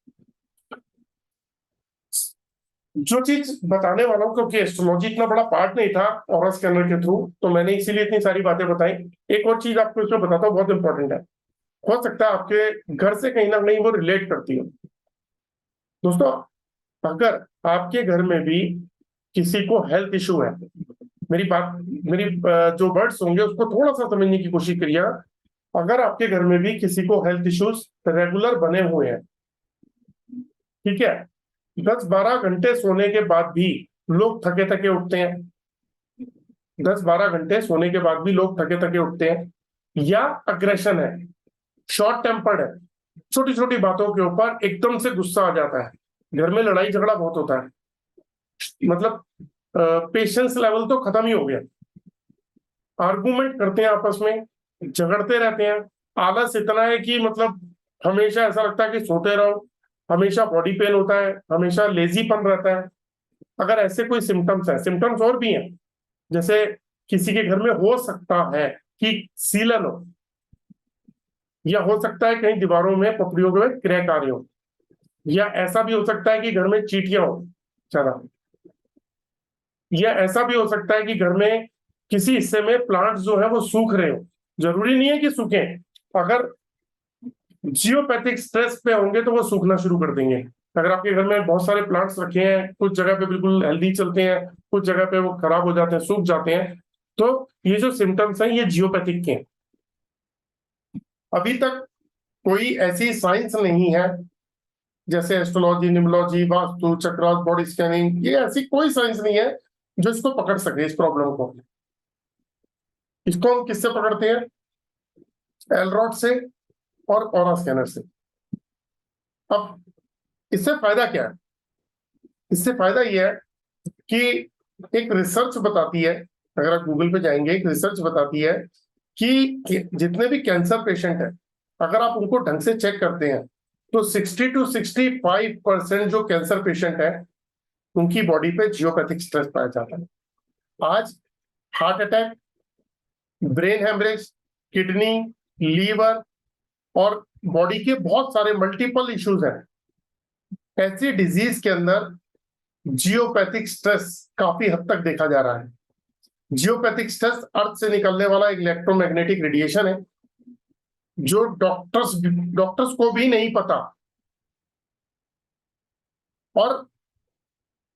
जो चीज बताने वाला हूं, क्योंकि एस्ट्रोलॉजी इतना बड़ा पार्ट नहीं था ऑरा स्कैनर के थ्रू, तो मैंने इसीलिए इतनी सारी बातें बताई। एक और चीज आपको इसमें बताता हूँ, बहुत इंपॉर्टेंट है, हो सकता है आपके घर से कहीं ना कहीं वो रिलेट करती हो। दोस्तों, अगर आपके घर में भी किसी को हेल्थ इशू है, मेरी बात, मेरी जो वर्ड्स होंगे उसको थोड़ा सा समझने की कोशिश करिएगा। अगर आपके घर में भी किसी को हेल्थ इश्यूज रेगुलर बने हुए हैं, ठीक है, 10-12 घंटे सोने के बाद भी लोग थके थके उठते हैं, 10-12 घंटे सोने के बाद भी लोग थके थके उठते हैं, या अग्रेशन है, शॉर्ट टेम्पर्ड है, छोटी छोटी बातों के ऊपर एकदम से गुस्सा आ जाता है, घर में लड़ाई झगड़ा बहुत होता है, मतलब पेशेंस लेवल तो खत्म ही हो गया, आर्गुमेंट करते हैं आपस में, झगड़ते रहते हैं, आलस इतना है कि मतलब हमेशा ऐसा लगता है कि सोते रहो, हमेशा बॉडी पेन होता है, हमेशा लेजीपन रहता है। अगर ऐसे कोई सिम्टम्स है, सिम्टम्स और भी हैं, जैसे किसी के घर में हो सकता है कि सीलन हो, या हो सकता है कहीं दीवारों में पपड़ियों में क्रैक आ रही हो, या ऐसा भी हो सकता है कि घर में चींटियां हो ज्यादा, या ऐसा भी हो सकता है कि घर में किसी हिस्से में प्लांट्स जो है वो सूख रहे हो, जरूरी नहीं है कि सूखे, अगर जियोपैथिक स्ट्रेस पे होंगे तो वो सूखना शुरू कर देंगे। अगर आपके घर में बहुत सारे प्लांट्स रखे हैं, कुछ जगह पे बिल्कुल हेल्दी चलते हैं, कुछ जगह पे वो खराब हो जाते हैं, सूख जाते हैं, तो ये जो सिम्टम्स हैं ये जियोपैथिक के हैं। अभी तक कोई ऐसी साइंस नहीं है, जैसे astrology numerology vastu chakras body scanning, ये ऐसी कोई साइंस नहीं है जो इसको पकड़ सके, इस प्रॉब्लम को। इसको हम किससे पकड़ते हैं? एलरॉड से और ऑरा स्कैनर से। अब इससे फायदा क्या है? इससे फायदा यह है कि एक रिसर्च बताती है, अगर आप गूगल पे जाएंगे, एक रिसर्च बताती है कि जितने भी कैंसर पेशेंट हैं, अगर आप उनको ढंग से चेक करते हैं तो 60-65% जो कैंसर पेशेंट है उनकी बॉडी पे जियोपैथिक स्ट्रेस पाया जाता है। आज heart attack, brain haemorrhage, kidney, liver और बॉडी के बहुत सारे मल्टीपल इश्यूज हैं, ऐसी डिजीज के अंदर जियोपैथिक स्ट्रेस काफी हद तक देखा जा रहा है। जियोपैथिक स्ट्रेस अर्थ से निकलने वाला एक इलेक्ट्रोमैग्नेटिक रेडिएशन है, जो डॉक्टर्स को भी नहीं पता। और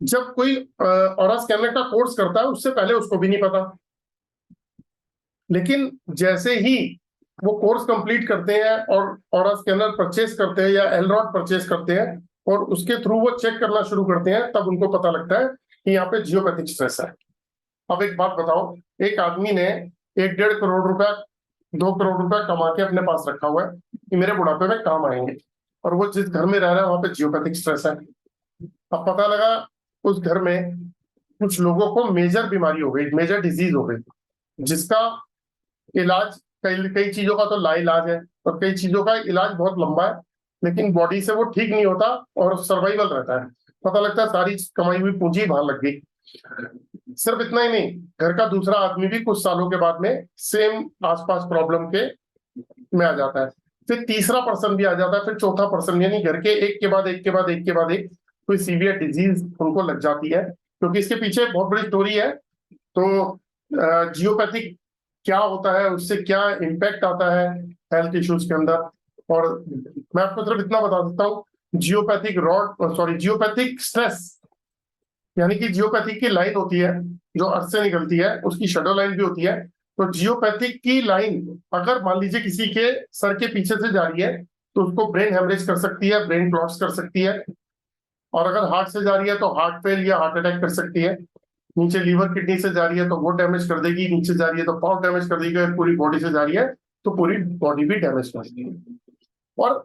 जब कोई ऑरा स्कैनर का कोर्स करता है उससे पहले उसको भी नहीं पता, लेकिन जैसे ही वो कोर्स कंप्लीट करते हैं और ऑरा स्कैनर परचेस करते हैं या एलरॉड परचेस करते हैं और उसके थ्रू वो चेक करना शुरू करते हैं, तब उनको पता लगता है कि यहाँ पे जियोपैथिक स्ट्रेस है। अब एक बात बताओ, एक आदमी ने 1-1.5 करोड़ रुपया, 2 करोड़ रुपया कमा के अपने पास रखा हुआ है कि मेरे बुढ़ापे में काम आएंगे, और वो जिस घर में रह रहा है वहां पे जियोपैथिक स्ट्रेस है। अब पता लगा उस घर में कुछ लोगों को मेजर बीमारी हो गई, मेजर डिजीज हो गई, जिसका इलाज कई कई चीजों का तो लाइलाज है और कई चीजों का इलाज बहुत लंबा है, लेकिन बॉडी से वो ठीक नहीं होता और सर्वाइवल रहता है। पता लगता है सारी कमाई हुई पूंजी बाहर लग गई। सिर्फ इतना ही नहीं, घर का दूसरा आदमी भी कुछ सालों के बाद में सेम आसपास प्रॉब्लम के में आ जाता है, फिर तीसरा पर्सन भी आ जाता है, फिर चौथा पर्सन, यानी घर के एक के बाद एक के बाद एक के बाद एक कोई सीवियर डिजीज उनको लग जाती है। क्योंकि इसके पीछे बहुत बड़ी स्टोरी है। तो जियोपैथिक क्या होता है, उससे क्या इम्पैक्ट आता है हेल्थ इश्यूज के अंदर, और मैं आपको सिर्फ इतना बता सकता हूँ, जियोपैथिक स्ट्रेस, यानी कि जियोपैथिक की लाइन होती है जो अर्थ से निकलती है, उसकी शेडो लाइन भी होती है। तो जियोपैथिक की लाइन अगर मान लीजिए किसी के सर के पीछे से जा रही है तो उसको ब्रेन हेमरेज कर सकती है, ब्रेन क्लॉट्स कर सकती है, और अगर हार्ट से जा रही है तो हार्ट फेल या हार्ट अटैक कर सकती है। नीचे लीवर किडनी से जा रही है तो वो डैमेज कर देगी, नीचे जा रही है तो पावर डैमेज कर देगी, पूरी बॉडी से जा रही है तो पूरी बॉडी भी डैमेज कर देगी। और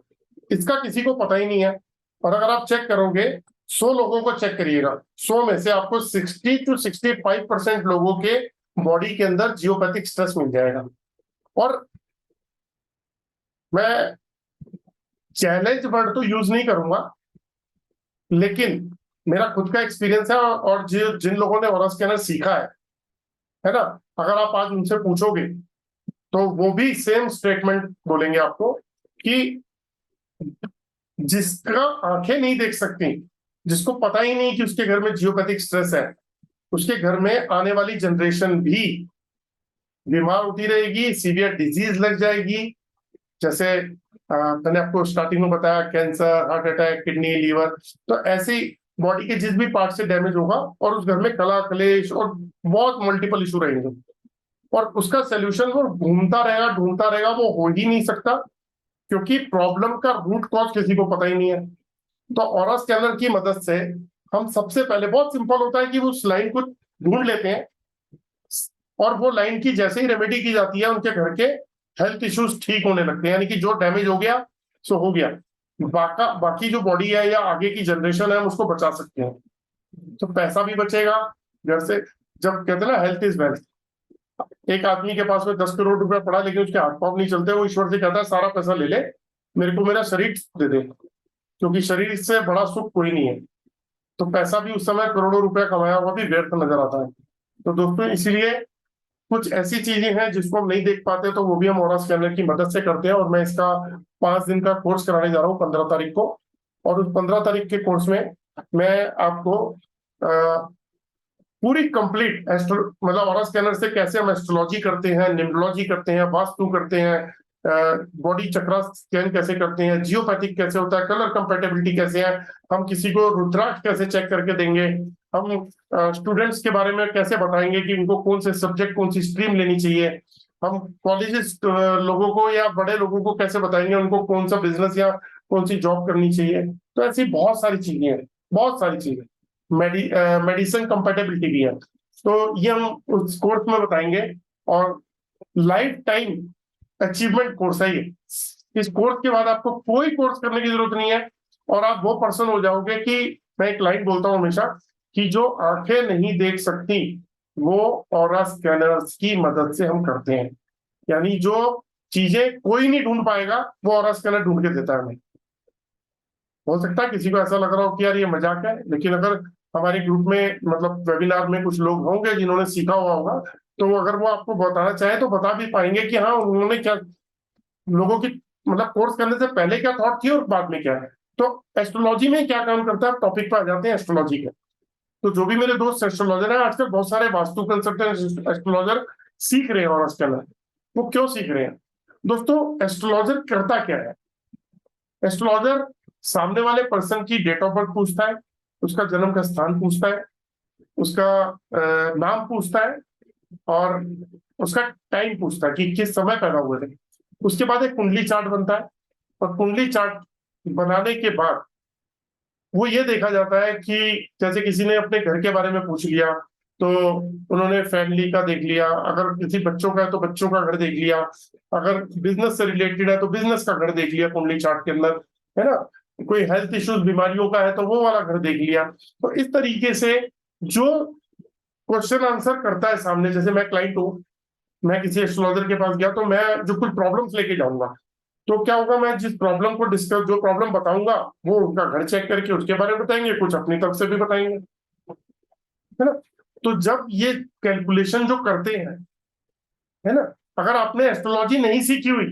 इसका किसी को पता ही नहीं है। और अगर आप चेक करोगे, 100 लोगों को चेक करिएगा, 100 में से आपको 60 to 65% लोगों के बॉडी के अंदर जियोपैथिक स्ट्रेस मिल जाएगा। और मैं चैलेंज वर्ड तो यूज नहीं करूंगा, लेकिन मेरा खुद का एक्सपीरियंस है, और जिन लोगों ने ऑरा स्कैनर सीखा है ना, अगर आप आज उनसे पूछोगे तो वो भी सेम स्टेटमेंट बोलेंगे आपको कि जिसका आंखें नहीं देख सकती, जिसको पता ही नहीं कि उसके घर में जियोपैथिक स्ट्रेस है, उसके घर में आने वाली जनरेशन भी बीमार होती रहेगी, सीवियर डिजीज लग जाएगी। जैसे मैंने आपको स्टार्टिंग में बताया, cancer, heart attack, kidney, liver, तो ऐसी बॉडी के जिस भी पार्ट से डैमेज होगा और उस घर में कला कलेश और बहुत मल्टीपल इशू रहेंगे, और उसका सोल्यूशन वो ढूंढता रहेगा, वो हो ही नहीं सकता, क्योंकि प्रॉब्लम का रूट कॉज किसी को पता ही नहीं है। तो ऑरा स्कैनर की मदद से हम सबसे पहले, बहुत सिंपल होता है कि वो उस लाइन को ढूंढ लेते हैं, और वो लाइन की जैसे ही रेमेडी की जाती है उनके घर के हेल्थ इश्यूज ठीक होने लगते हैं, यानी कि जो डैमेज हो गया सो हो गया, बाकी जो बॉडी है या आगे की जनरेशन है हम उसको बचा सकते हैं। तो पैसा भी बचेगा घर से। जब कहते हैं ना हेल्थ इज वेल्थ, एक आदमी के पास में 10 करोड़ रुपया पड़ा लेकिन उसके हाथ पांव नहीं चलते, वो ईश्वर से कहता है सारा पैसा ले ले, मेरे को मेरा शरीर दे दे, क्योंकि शरीर से बड़ा सुख कोई नहीं है। तो पैसा भी उस समय करोड़ों रुपया कमाया हुआ भी व्यर्थ नजर आता है। तो दोस्तों इसीलिए कुछ ऐसी चीजें हैं जिसको हम नहीं देख पाते, तो वो भी हम ऑरा स्कैनर की मदद से करते हैं। और मैं इसका 5 दिन का कोर्स कराने जा रहा हूँ 15 तारीख को, और उस 15 तारीख के कोर्स में मैं आपको पूरी कंप्लीट मतलब ऑरा स्कैनर से कैसे हम एस्ट्रोलॉजी करते हैं, न्यूमरोलॉजी करते हैं, वास्तु करते हैं, बॉडी चक्रा स्कैन कैसे करते हैं, जियोपैथिक कैसे होता है, कलर कंपेटेबिलिटी कैसे है, हम किसी को रुद्राक्ष कैसे चेक करके देंगे, हम स्टूडेंट्स के बारे में कैसे बताएंगे कि उनको कौन से सब्जेक्ट, कौन सी स्ट्रीम लेनी चाहिए, हम कॉलेजेस लोगों को या बड़े लोगों को कैसे बताएंगे उनको कौन सा बिजनेस या कौन सी जॉब करनी चाहिए। तो ऐसी बहुत सारी चीजें हैं, बहुत सारी चीजें, मेडिसिन कंपेटेबिलिटी भी है। तो ये हम उस कोर्स में बताएंगे, और लाइफ टाइम अचीवमेंट कोर्स है ये। इस कोर्स के बाद आपको कोई कोर्स करने की जरूरत नहीं है, और आप वो पर्सन हो जाओगे कि, मैं एक लाइन बोलता हूँ हमेशा, कि जो आंखें नहीं देख सकती वो ऑरा स्कैनर्स की मदद से हम करते हैं। यानी जो चीजें कोई नहीं ढूंढ पाएगा वो ऑरा स्कैनर ढूंढ के देता है हमें। हो सकता है किसी को ऐसा लग रहा हो कि यार ये मजाक है, लेकिन अगर हमारे ग्रुप में मतलब वेबिनार में कुछ लोग होंगे जिन्होंने सीखा हुआ होगा, तो अगर वो आपको बताना चाहे तो बता भी पाएंगे कि हाँ उन्होंने क्या, लोगों की मतलब कोर्स करने से पहले क्या थॉट थी और बाद में क्या है। तो एस्ट्रोलॉजी में क्या काम करता है, टॉपिक पर आ जाते हैं एस्ट्रोलॉजी के। तो जो भी मेरे दोस्त एस्ट्रोलॉजर है, आजकल बहुत सारे वास्तु कंसल्टेंट एस्ट्रोलॉजर सीख रहे हैं ऑरा स्कैनर। वो क्यों सीख रहे हैं? दोस्तों एस्ट्रोलॉजर करता क्या है? एस्ट्रोलॉजर सामने वाले पर्सन की डेट ऑफ बर्थ पूछता है, उसका जन्म का स्थान पूछता है, उसका नाम पूछता है, और उसका टाइम पूछता है कि किस समय पैदा हुए थे। उसके बाद एक कुंडली चार्ट बनता है, और कुंडली चार्ट बनाने के बाद वो ये देखा जाता है कि जैसे किसी ने अपने घर के बारे में पूछ लिया, तो उन्होंने फैमिली का देख लिया, अगर किसी बच्चों का है तो बच्चों का घर देख लिया, अगर बिजनेस से रिलेटेड है तो बिजनेस का घर देख लिया कुंडली चार्ट के अंदर, है ना, कोई हेल्थ इश्यूज बीमारियों का है तो वो वाला घर देख लिया। तो इस तरीके से जो क्वेश्चन आंसर करता है सामने, जैसे मैं क्लाइंट हूँ, मैं किसी एस्ट्रोलॉजर के पास गया तो मैं जो कुछ प्रॉब्लम्स लेके जाऊंगा, तो क्या होगा, मैं जिस प्रॉब्लम को डिस्कस, जो प्रॉब्लम बताऊंगा वो उनका घर चेक करके उसके बारे में बताएंगे, कुछ अपनी तरफ से भी बताएंगे, है ना। तो जब ये कैलकुलेशन जो करते हैं, है ना, अगर आपने एस्ट्रोलॉजी नहीं सीखी हुई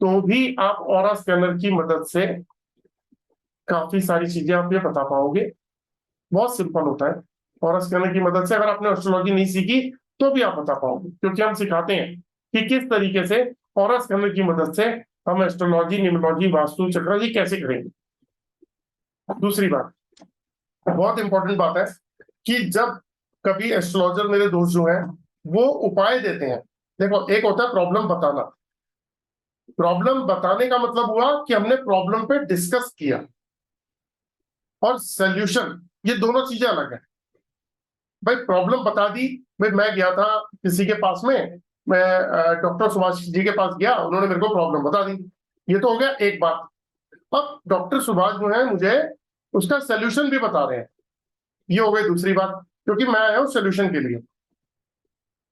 तो भी आप ऑरा स्कैनर की मदद से काफी सारी चीजें आप ये बता पाओगे। बहुत सिंपल होता है। ऑरा स्कैनर की मदद से अगर आपने एस्ट्रोलॉजी नहीं सीखी तो भी आप बता पाओगे, क्योंकि हम सिखाते हैं कि किस तरीके से ऑरा स्कैनर की मदद से हम एस्ट्रोलॉजी, न्यूमरोलॉजी, वास्तु चक्र जी कैसे करेंगे। दूसरी बात, बहुत इंपॉर्टेंट बात है कि जब कभी एस्ट्रोलॉजर मेरे दोस्त जो हैं वो उपाय देते हैं, देखो एक होता है प्रॉब्लम बताना, प्रॉब्लम बताने का मतलब हुआ कि हमने प्रॉब्लम पे डिस्कस किया, और सॉल्यूशन, ये दोनों चीजें अलग है। भाई प्रॉब्लम बता दी, भाई मैं गया था किसी के पास में, मैं डॉक्टर सुभाष जी के पास गया, उन्होंने मेरे को प्रॉब्लम बता दी, ये तो हो गया एक बात। अब डॉक्टर सुभाष जो है मुझे उसका सोल्यूशन भी बता रहे हैं, ये हो गई दूसरी बात, क्योंकि मैं आया हूँ सोल्यूशन के लिए।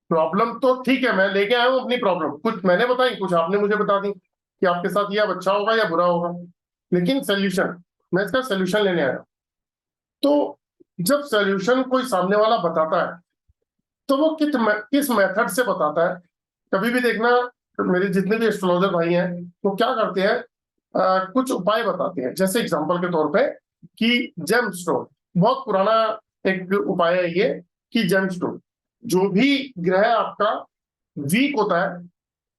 प्रॉब्लम तो ठीक है, मैं लेके आया हूँ अपनी प्रॉब्लम, कुछ मैंने बताई, कुछ आपने मुझे बता दी कि आपके साथ ये अब अच्छा होगा या बुरा होगा, लेकिन सोल्यूशन, मैं इसका सोल्यूशन लेने आया। तो जब सोल्यूशन कोई सामने वाला बताता है तो वो किस मेथड से बताता है। कभी भी देखना, मेरे जितने भी एस्ट्रोलॉजर भाई हैं वो क्या करते हैं, कुछ उपाय बताते हैं, जैसे एग्जांपल के तौर पे कि जेम स्टोन, बहुत पुराना एक उपाय है ये, कि जेम स्टोन, जो भी ग्रह आपका वीक होता है,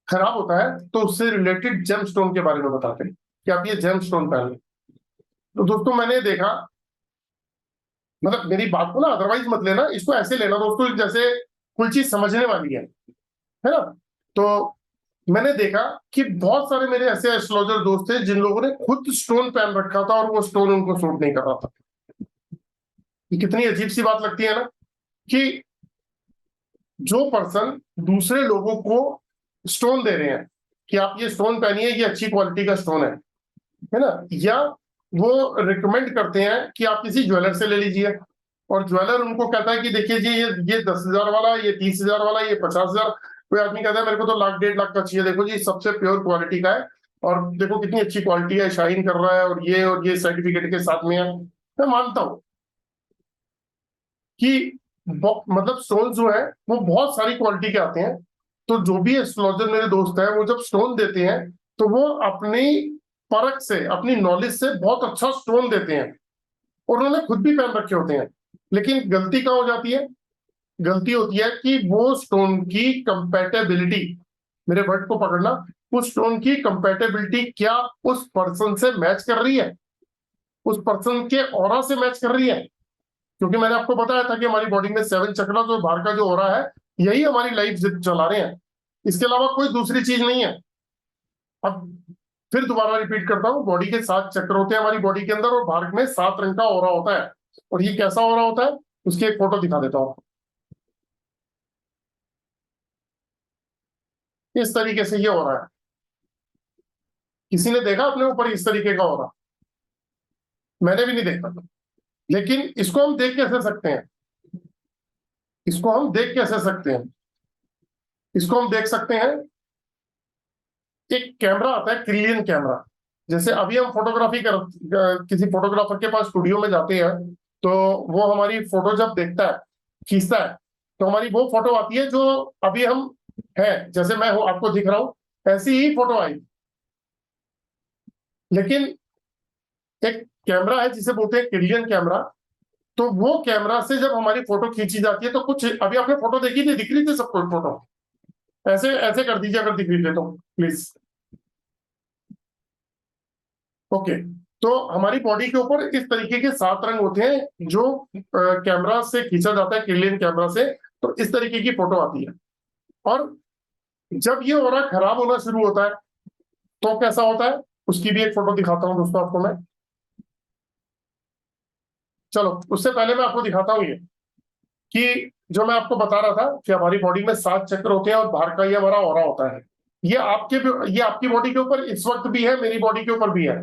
खराब होता है, तो उससे रिलेटेड जेम स्टोन के बारे में बताते हैं कि आप ये जेम स्टोन पहन लें। तो दोस्तों मैंने देखा, मतलब मेरी बात को ना अदरवाइज मत लेना, इसको ऐसे लेना दोस्तों जैसे कोई चीज समझने वाली है ना। तो मैंने देखा कि बहुत सारे मेरे ऐसे एस्ट्रोलॉजर दोस्त थे जिन लोगों ने खुद स्टोन पहन रखा था और वो स्टोन उनको सूट नहीं कर रहा था। ये कितनी अजीब सी बात लगती है ना, कि जो पर्सन दूसरे लोगों को स्टोन दे रहे हैं कि आप ये स्टोन पहनिए, ये अच्छी क्वालिटी का स्टोन है ना, या वो रिकमेंड करते हैं कि आप किसी ज्वेलर से ले लीजिए, और ज्वेलर उनको कहता है कि देखिए जी ये 10,000 वाला, ये 30,000 वाला, ये 50,000, कोई आदमी कहता है मेरे को तो लाख 1.5 लाख का चाहिए, देखो जी सबसे प्योर क्वालिटी का है, और देखो कितनी अच्छी क्वालिटी है, शाइन कर रहा है, और ये सर्टिफिकेट के साथ में है। मैं मानता हूँ कि मतलब स्टोन जो है वो बहुत सारी क्वालिटी के आते हैं। तो जो भी एस्ट्रोलॉजर मेरे दोस्त हैं वो जब स्टोन देते हैं तो वो अपनी परख से, अपनी नॉलेज से बहुत अच्छा स्टोन देते हैं, और उन्होंने खुद भी पहन रखे होते हैं। लेकिन गलती क्या हो जाती है, गलती होती है कि वो स्टोन की कंपैटिबिलिटी, मेरे वर्ड को पकड़ना, उस स्टोन की कंपैटिबिलिटी क्या उस पर्सन से मैच कर रही है, उस पर्सन के ऑरा से मैच कर रही है। क्योंकि मैंने आपको बताया था कि हमारी बॉडी में 7 चक्र, जो बाहर का जो ऑरा है, यही हमारी लाइफ चला रहे हैं, इसके अलावा कोई दूसरी चीज नहीं है। अब फिर दोबारा रिपीट करता हूँ, बॉडी के 7 चक्र होते हैं हमारी बॉडी के अंदर, और बाहर में 7 रंग का ऑरा होता है। और ये कैसा ऑरा होता है, उसकी एक फोटो दिखा देता हूँ। इस तरीके से ये हो रहा है। किसी ने देखा अपने ऊपर इस तरीके का हो रहा? मैंने भी नहीं देखा। लेकिन इसको हम देख कैसे सकते हैं, इसको हम देख कैसे सकते हैं, इसको हम देख सकते हैं, एक कैमरा आता है, क्रिलियन कैमरा। जैसे अभी हम फोटोग्राफी कर किसी फोटोग्राफर के पास स्टूडियो में जाते हैं, तो वो हमारी फोटो जब देखता है, खींचता है, तो हमारी वो फोटो आती है जो अभी हम है, जैसे मैं हूं आपको दिख रहा हूं, ऐसी ही फोटो आई। लेकिन एक कैमरा है जिसे बोलते हैं क्रिलियन कैमरा, तो वो कैमरा से जब हमारी फोटो खींची जाती है तो कुछ, अभी आपने फोटो देखी थी, दिख रही थी सबको फोटो, ऐसे ऐसे कर दीजिए अगर दिख रही है तो प्लीज। ओके, तो हमारी बॉडी के ऊपर इस तरीके के 7 रंग होते हैं जो कैमरा से खींचा जाता है, किरलियन कैमरा से, तो इस तरीके की फोटो आती है। और जब ये ऑरा खराब होना शुरू होता है तो कैसा होता है, उसकी भी एक फोटो दिखाता हूं दोस्तों आपको मैं। चलो उससे पहले मैं आपको दिखाता हूँ ये, कि जो मैं आपको बता रहा था कि हमारी बॉडी में 7 चक्र होते हैं और बाहर का ये हमारा ऑरा होता है। ये ये आपकी बॉडी के ऊपर इस वक्त भी है, मेरी बॉडी के ऊपर भी है,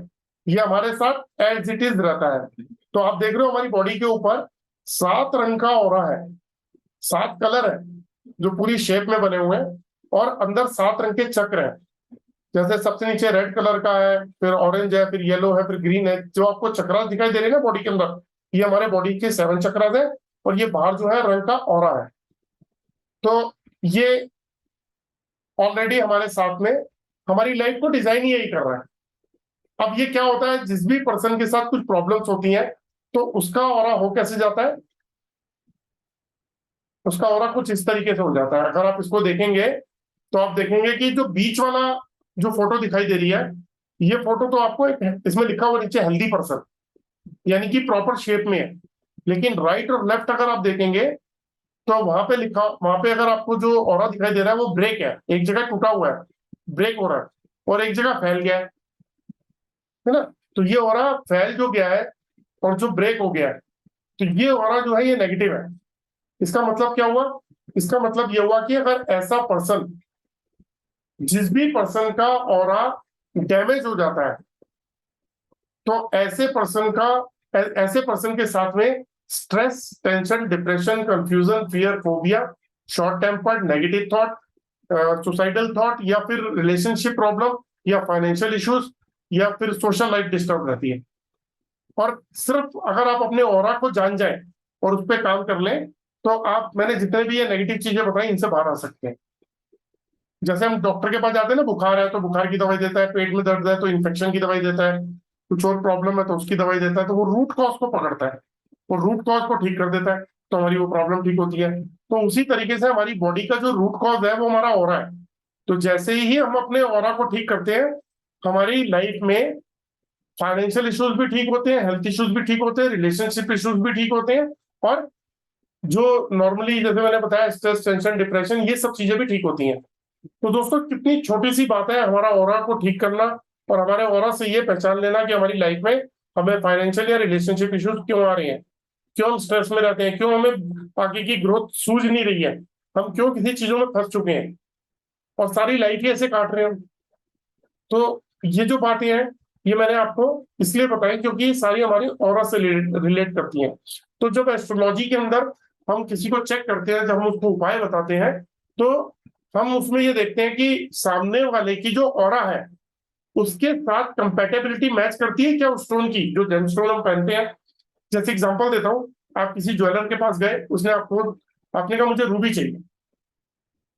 ये हमारे साथ एज इट इज रहता है। तो आप देख रहे हो हमारी बॉडी के ऊपर 7 रंग का ऑरा है, 7 कलर है जो पूरी शेप में बने हुए हैं, और अंदर 7 रंग के चक्र हैं। जैसे सबसे नीचे रेड कलर का है, फिर ऑरेंज है, फिर येलो है, फिर ग्रीन है। जो आपको चक्रास दिखाई दे रहे हैं ना बॉडी के अंदर, ये हमारे बॉडी के 7 चक्रास है, और ये बाहर जो है रंग का ऑरा है। तो ये ऑलरेडी हमारे साथ में हमारी लाइफ को डिजाइन यही कर रहा है। अब ये क्या होता है, जिस भी पर्सन के साथ कुछ प्रॉब्लम्स होती हैं तो उसका ऑरा हो कैसे जाता है, उसका ऑरा कुछ इस तरीके से हो जाता है। अगर आप इसको देखेंगे तो आप देखेंगे कि जो बीच वाला जो फोटो दिखाई दे रही है, ये फोटो तो आपको इसमें लिखा हुआ नीचे हेल्दी पर्सन, यानी कि प्रॉपर शेप में है। लेकिन राइट और लेफ्ट अगर आप देखेंगे तो वहां पे अगर आपको जो ऑरा दिखाई दे रहा है वो ब्रेक है, एक जगह टूटा हुआ है, ब्रेक हो रहा है, और एक जगह फैल गया है ना। तो ये ऑरा फैल जो गया है और जो ब्रेक हो गया है, तो ये ऑरा जो है ये नेगेटिव है। इसका मतलब क्या हुआ, इसका मतलब ये हुआ कि अगर ऐसा पर्सन, जिस भी पर्सन का ऑरा डैमेज हो जाता है, तो ऐसे पर्सन के साथ में stress, tension, depression, confusion, fear, phobia, short tempered, negative thought, suicidal thought, या फिर रिलेशनशिप प्रॉब्लम, या फाइनेंशियल इश्यूज, या फिर सोशल लाइफ डिस्टर्ब रहती है। और सिर्फ अगर आप अपने ऑरा को जान जाए और उस पर काम कर लें, तो आप, मैंने जितने भी ये नेगेटिव चीजें बताई, इनसे बाहर आ सकते हैं। जैसे हम डॉक्टर के पास जाते हैं ना, बुखार है तो बुखार की दवाई देता है, पेट में दर्द है तो इन्फेक्शन की दवाई देता है, कुछ और प्रॉब्लम है तो उसकी दवाई देता है, तो वो रूट कॉज को पकड़ता है, वो रूट कॉज को ठीक कर देता है, तो हमारी वो प्रॉब्लम ठीक होती है। तो उसी तरीके से हमारी बॉडी का जो रूट कॉज है वो हमारा ऑरा है। तो जैसे ही हम अपने ऑरा को ठीक करते हैं, हमारी लाइफ में फाइनेंशियल इश्यूज भी ठीक होते हैं, हेल्थ इश्यूज भी ठीक होते हैं, रिलेशनशिप इश्यूज भी ठीक होते हैं, और जो नॉर्मली जैसे मैंने बताया स्ट्रेस, टेंशन, डिप्रेशन, ये सब चीजें भी ठीक होती हैं। तो दोस्तों कितनी छोटी सी बात है हमारा ऑरा को ठीक करना, और हमारे ऑरा से ये पहचान लेना कि हमारी लाइफ में हमें फाइनेंशियल या रिलेशनशिप इश्यूज क्यों आ रहे हैं, क्यों हम स्ट्रेस में रहते हैं, क्यों हमें आगे की ग्रोथ सूझ नहीं रही है, हम क्यों किसी चीजों में फंस चुके हैं और सारी लाइफ ही ऐसे काट रहे हैं। तो ये जो बातें हैं, ये मैंने आपको इसलिए बताई क्योंकि ये सारी हमारी ऑरा से रिलेट करती हैं। तो जब एस्ट्रोलॉजी के अंदर हम किसी को चेक करते हैं, जब हम उसको उपाय बताते हैं, तो हम उसमें ये देखते हैं कि सामने वाले की जो ऑरा है उसके साथ कंपेटेबिलिटी मैच करती है क्या उस स्टोन की, जो जेमस्टोन हम पहनते हैं। जैसे एग्जांपल देता हूँ, आप किसी ज्वेलर के पास गए, उसने आपने कहा मुझे रूबी चाहिए,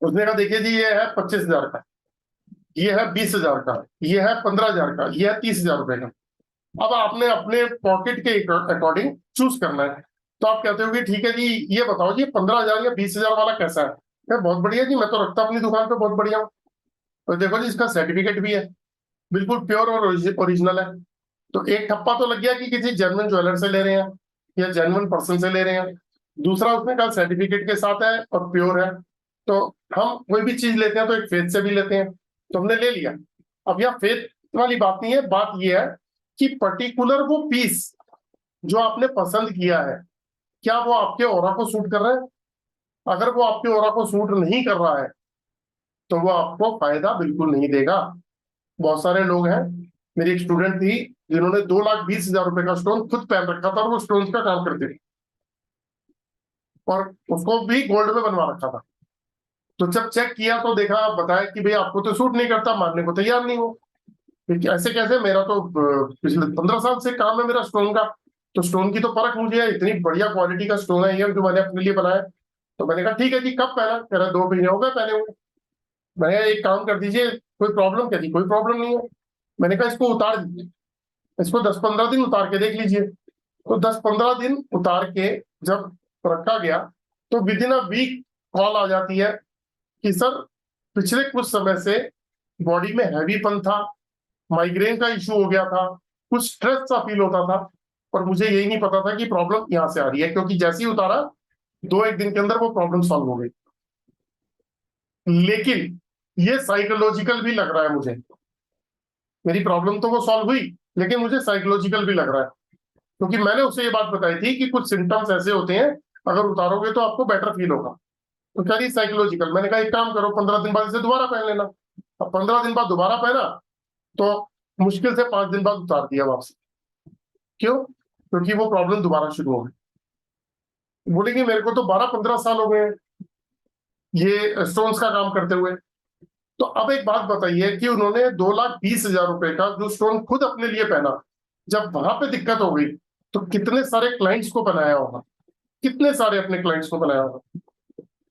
उसने कहा देखिए जी ये है 25,000 का, ये है 20,000 का, ये है 15,000 का, ये है 30,000 रुपए का। अब आपने अपने पॉकेट के अकॉर्डिंग चूज करना है। तो आप कहते हो कि ठीक है जी, ये बताओ जी 15,000 या 20,000 वाला कैसा है। बहुत बढ़िया जी, मैं तो रखता अपनी दुकान पे, बहुत बढ़िया हूँ। तो देखो जी इसका सर्टिफिकेट भी है, बिल्कुल प्योर और ओरिजिनल है। तो एक ठप्पा तो लग गया कि किसी जेन्युइन ज्वेलर से ले रहे हैं या जेन्युइन पर्सन से ले रहे हैं। दूसरा, उसने कहा सर्टिफिकेट के साथ है और प्योर है। तो हम कोई भी चीज लेते हैं तो एक फेथ से भी लेते हैं, तो हमने ले लिया। अब यह फेथ वाली बात नहीं है, बात यह है कि पर्टिकुलर वो पीस जो आपने पसंद किया है, क्या वो आपके ऑरा को सूट कर रहा है। अगर वो आपके ऑरा को सूट नहीं कर रहा है तो वो आपको फायदा बिल्कुल नहीं देगा। बहुत सारे लोग हैं, मेरी एक स्टूडेंट थी जिन्होंने 2,20,000 रुपए का स्टोन खुद पहन रखा था, और वो स्टोन का काम करती थी, और उसको भी गोल्ड में बनवा रखा था। तो जब चेक किया तो देखा, बताया कि भाई आपको तो सूट नहीं करता, मानने को तैयार नहीं हो। क्योंकि ऐसे कैसे, मेरा तो पिछले 15 साल से काम है मेरा स्टोन का, तो स्टोन की तो परख मुझे है, इतनी बढ़िया क्वालिटी का स्टोन है ये जो मैंने अपने लिए बनाया। तो मैंने कहा ठीक है जी, कब पहना, कह रहा 2 महीने हो गए पहने हुए। मैंने कहा एक काम कर दीजिए, कोई प्रॉब्लम, क्या थी, कोई प्रॉब्लम नहीं है। मैंने कहा इसको उतार दीजिए, इसको 10-15 दिन उतार के देख लीजिए। तो 10-15 दिन उतार के जब रखा गया, तो within a week call आ जाती है कि सर पिछले कुछ समय से बॉडी में हैवीपन था, माइग्रेन का इशू हो गया था, कुछ स्ट्रेस सा फील होता था, और मुझे यही नहीं पता था कि प्रॉब्लम यहाँ से आ रही है, क्योंकि जैसे ही उतारा 2 एक दिन के अंदर वो प्रॉब्लम सॉल्व हो गई। लेकिन ये साइकोलॉजिकल भी लग रहा है मुझे, मेरी प्रॉब्लम तो वो सॉल्व हुई, लेकिन मुझे साइकोलॉजिकल भी लग रहा है, क्योंकि मैंने उसे ये बात बताई थी कि कुछ सिम्टम्स ऐसे होते हैं, अगर उतारोगे तो आपको बेटर फील होगा। तो कह रही साइकोलॉजिकल। मैंने कहा एक काम करो, 15 दिन बाद इसे दोबारा पहन लेना। अब 15 दिन बाद दोबारा पहना तो मुश्किल से 5 दिन बाद उतार दिया वापस। क्यों? क्योंकि वो प्रॉब्लम दोबारा शुरू हो गई। बोलेंगे मेरे को तो 12-15 साल हो गए हैं ये स्टोन्स का काम करते हुए। तो अब एक बात बताइए कि उन्होंने 2,20,000 रुपए का जो स्टोन खुद अपने लिए पहना, जब वहां पे दिक्कत हो गई तो कितने सारे क्लाइंट्स को बनाया होगा, कितने सारे अपने क्लाइंट्स को बनाया होगा।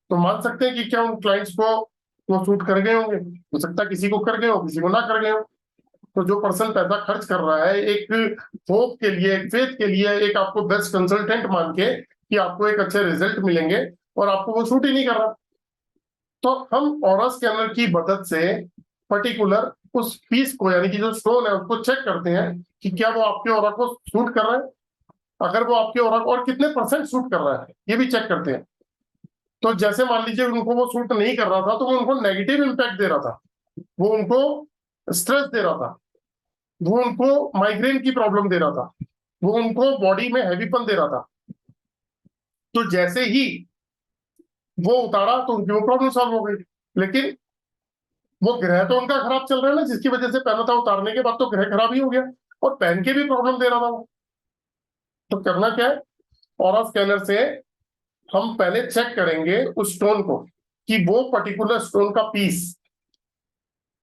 तो मान सकते हैं कि क्या उन क्लाइंट्स को वो सूट कर गए होंगे? हो सकता है किसी को कर गए हो, किसी को ना कर गए हो। तो जो पर्सन पैसा खर्च कर रहा है एक होप के लिए, एक फेथ के लिए, एक आपको बेस्ट कंसल्टेंट मान के कि आपको एक अच्छे रिजल्ट मिलेंगे, और आपको वो सूट ही नहीं कर रहा, तो हम ऑरा स्कैनर की मदद से पर्टिकुलर उस पीस को, यानी कि जो स्टोन है उसको चेक करते हैं कि क्या वो आपके ऑरा को सूट कर रहा है। अगर वो आपके ऑरा को और कितने परसेंट सूट कर रहा है ये भी चेक करते हैं। तो जैसे मान लीजिए उनको वो सूट नहीं कर रहा था तो वो उनको नेगेटिव इम्पैक्ट दे रहा था, वो उनको स्ट्रेस दे रहा था, वो उनको माइग्रेन की प्रॉब्लम दे रहा था, वो उनको बॉडी में हैवीपन दे रहा था। तो जैसे ही वो उतारा तो उनकी वो प्रॉब्लम सॉल्व हो गई। लेकिन वो ग्रह तो उनका खराब चल रहा है ना, जिसकी वजह से पहना था, उतारने के बाद तो ग्रह खराब ही हो गया, और पहन के भी प्रॉब्लम दे रहा था वो। तो करना क्या है, ऑरा स्कैनर से हम पहले चेक करेंगे उस स्टोन को कि वो पर्टिकुलर स्टोन का पीस,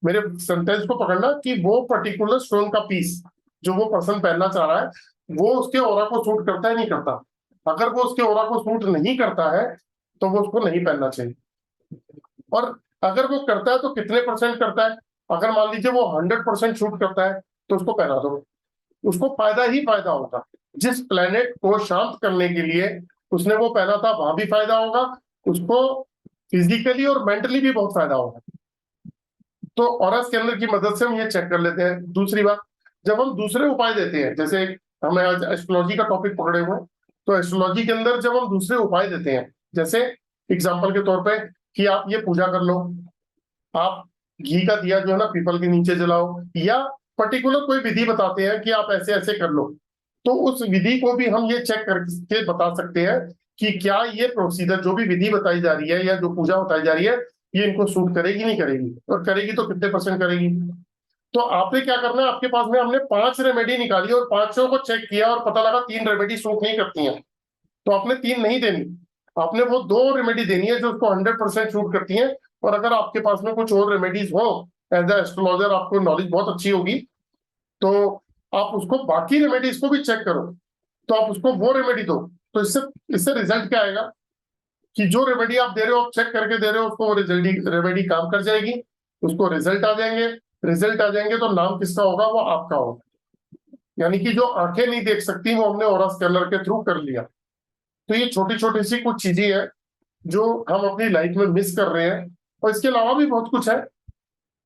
मेरे सेंटेंस को पकड़ना, कि वो पर्टिकुलर स्टोन का पीस जो वो पर्सन पहनना चाह रहा है वो उसके ऑरा को सूट करता है नहीं करता। अगर वो उसके ऑरा को सूट नहीं करता है तो वो उसको नहीं पहनना चाहिए। और अगर वो करता है तो कितने परसेंट करता है? अगर मान लीजिए वो 100% शूट करता है तो उसको पहना दो, उसको फायदा ही फायदा होगा। जिस प्लेनेट को शांत करने के लिए उसने वो पहना था वहां भी फायदा होगा उसको, फिजिकली और मेंटली भी बहुत फायदा होगा। तो ऑरा स्कैनर की मदद से हम ये चेक कर लेते हैं। दूसरी बात, जब हम दूसरे उपाय देते हैं, जैसे हमें आज एस्ट्रोलॉजी का टॉपिक पकड़े हुए हैं, तो एस्ट्रोलॉजी के अंदर जब हम दूसरे उपाय देते हैं, जैसे एग्जाम्पल के तौर पे कि आप ये पूजा कर लो, आप घी का दिया जो है ना पीपल के नीचे जलाओ, या पर्टिकुलर कोई विधि बताते हैं कि आप ऐसे ऐसे कर लो, तो उस विधि को भी हम ये चेक करके बता सकते हैं कि क्या ये प्रोसीजर, जो भी विधि बताई जा रही है या जो पूजा बताई जा रही है, ये इनको सूट करेगी नहीं करेगी, और करेगी तो कितने परसेंट करेगी। तो आपने क्या करना है, आपके पास में हमने 5 रेमेडी निकाली और पांचों को चेक किया और पता लगा 3 रेमेडी सूट नहीं करती हैं, तो आपने 3 नहीं देनी, आपने वो 2 रेमेडी देनी है जो उसको 100% शूट करती हैं। और अगर आपके पास में कुछ और रेमेडीज हो, एज ए एस्ट्रोलॉजर आपको नॉलेज बहुत अच्छी होगी, तो आप उसको बाकी रेमेडीज को भी चेक करो, तो आप उसको वो रेमेडी दो। तो इससे इससे रिजल्ट क्या आएगा कि जो रेमेडी आप दे रहे हो, आप चेक करके दे रहे हो, उसको वो रिजल्ट रेमेडी काम कर जाएगी, उसको रिजल्ट आ जाएंगे। रिजल्ट आ जाएंगे तो नाम किसका होगा? वो आपका होगा। यानी कि जो आंखें नहीं देख सकती वो हमने ऑरा स्कैनर के थ्रू कर लिया। तो ये छोटी छोटी सी कुछ चीजें हैं जो हम अपनी लाइफ में मिस कर रहे हैं, और इसके अलावा भी बहुत कुछ है।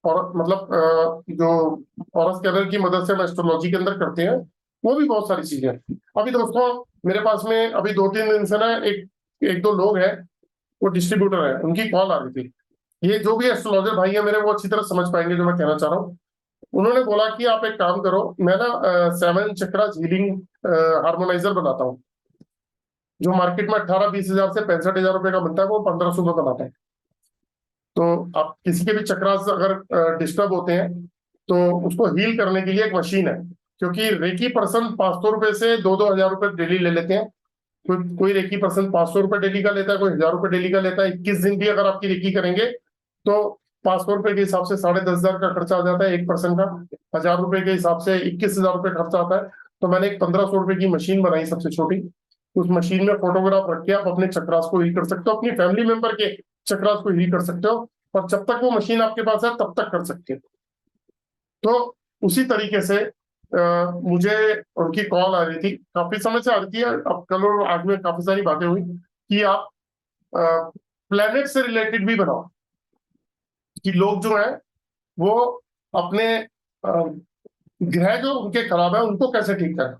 और मतलब जो ऑरा स्कैनर की मदद से हम एस्ट्रोलॉजी के अंदर करते हैं वो भी बहुत सारी चीजें हैं। अभी दोस्तों मेरे पास में अभी 2-3 दिन से ना एक एक दो लोग हैं, वो डिस्ट्रीब्यूटर है, उनकी कॉल आ रही थी। ये जो भी एस्ट्रोलॉजर भाई है मेरे, वो अच्छी तरह समझ पाएंगे जो मैं कहना चाह रहा हूँ। उन्होंने बोला कि आप एक काम करो, मैं ना 7 चक्रा हीलिंग हार्मोनाइजर बनाता हूँ, जो मार्केट में 18-20 हजार से 65 हजार रुपए का बनता है, वो 1500 में बनाता है। तो आप किसी के भी चक्रास अगर डिस्टर्ब होते हैं तो उसको हील करने के लिए एक मशीन है, क्योंकि रेकी पर्सन 500 रुपए से 2-2 हजार रुपए डेली ले लेते हैं। कोई रेकी पर्सन 500 रुपए डेली का लेता है, कोई 1000 रुपए डेली का लेता है। 21 दिन भी अगर आपकी रेकी करेंगे तो 500 रुपए के हिसाब से 10,500 का खर्चा आ जाता है एक पर्सन का। 1000 रुपए के हिसाब से 21,000 रुपए खर्चा आता है। तो मैंने एक 1500 रुपए की मशीन बनाई, सबसे छोटी। उस मशीन में फोटोग्राफ रख के आप अपने चक्रास को हील कर सकते हो, अपनी फैमिली मेंबर के चक्रास को हील कर सकते हो, और जब तक वो मशीन आपके पास है तब तक कर सकते हो। तो उसी तरीके से मुझे उनकी कॉल आ रही थी, काफी समय से आ रही थी, अब कल और आज में काफी सारी बातें हुई कि आप प्लेनेट से रिलेटेड भी बनाओ। कि लोग जो है वो अपने ग्रह जो उनके खराब है उनको कैसे ठीक करें।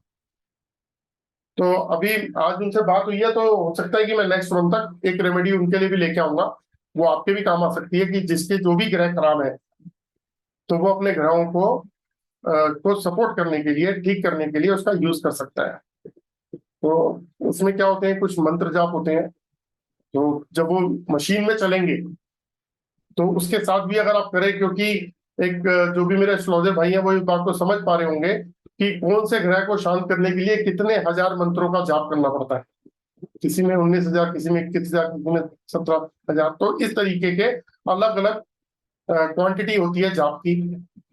तो अभी आज उनसे बात हुई है, तो हो सकता है कि मैं नेक्स्ट मंथ तक एक रेमेडी उनके लिए भी लेके आऊंगा, वो आपके भी काम आ सकती है, कि जिसके जो भी ग्रह खराब है तो वो अपने ग्रहों को सपोर्ट करने के लिए, ठीक करने के लिए उसका यूज कर सकता है। तो उसमें क्या होते हैं, कुछ मंत्र जाप होते हैं, तो जब वो मशीन में चलेंगे तो उसके साथ भी अगर आप करें, क्योंकि एक जो भी मेरे एस्ट्रोलॉजर भाई हैं वो इस बात को समझ पा रहे होंगे कि कौन से ग्रह को शांत करने के लिए कितने हजार मंत्रों का जाप करना पड़ता है। किसी में 19,000, किसी में 21,000, किसी में 17,000, तो इस तरीके के अलग अलग क्वांटिटी होती है जाप की।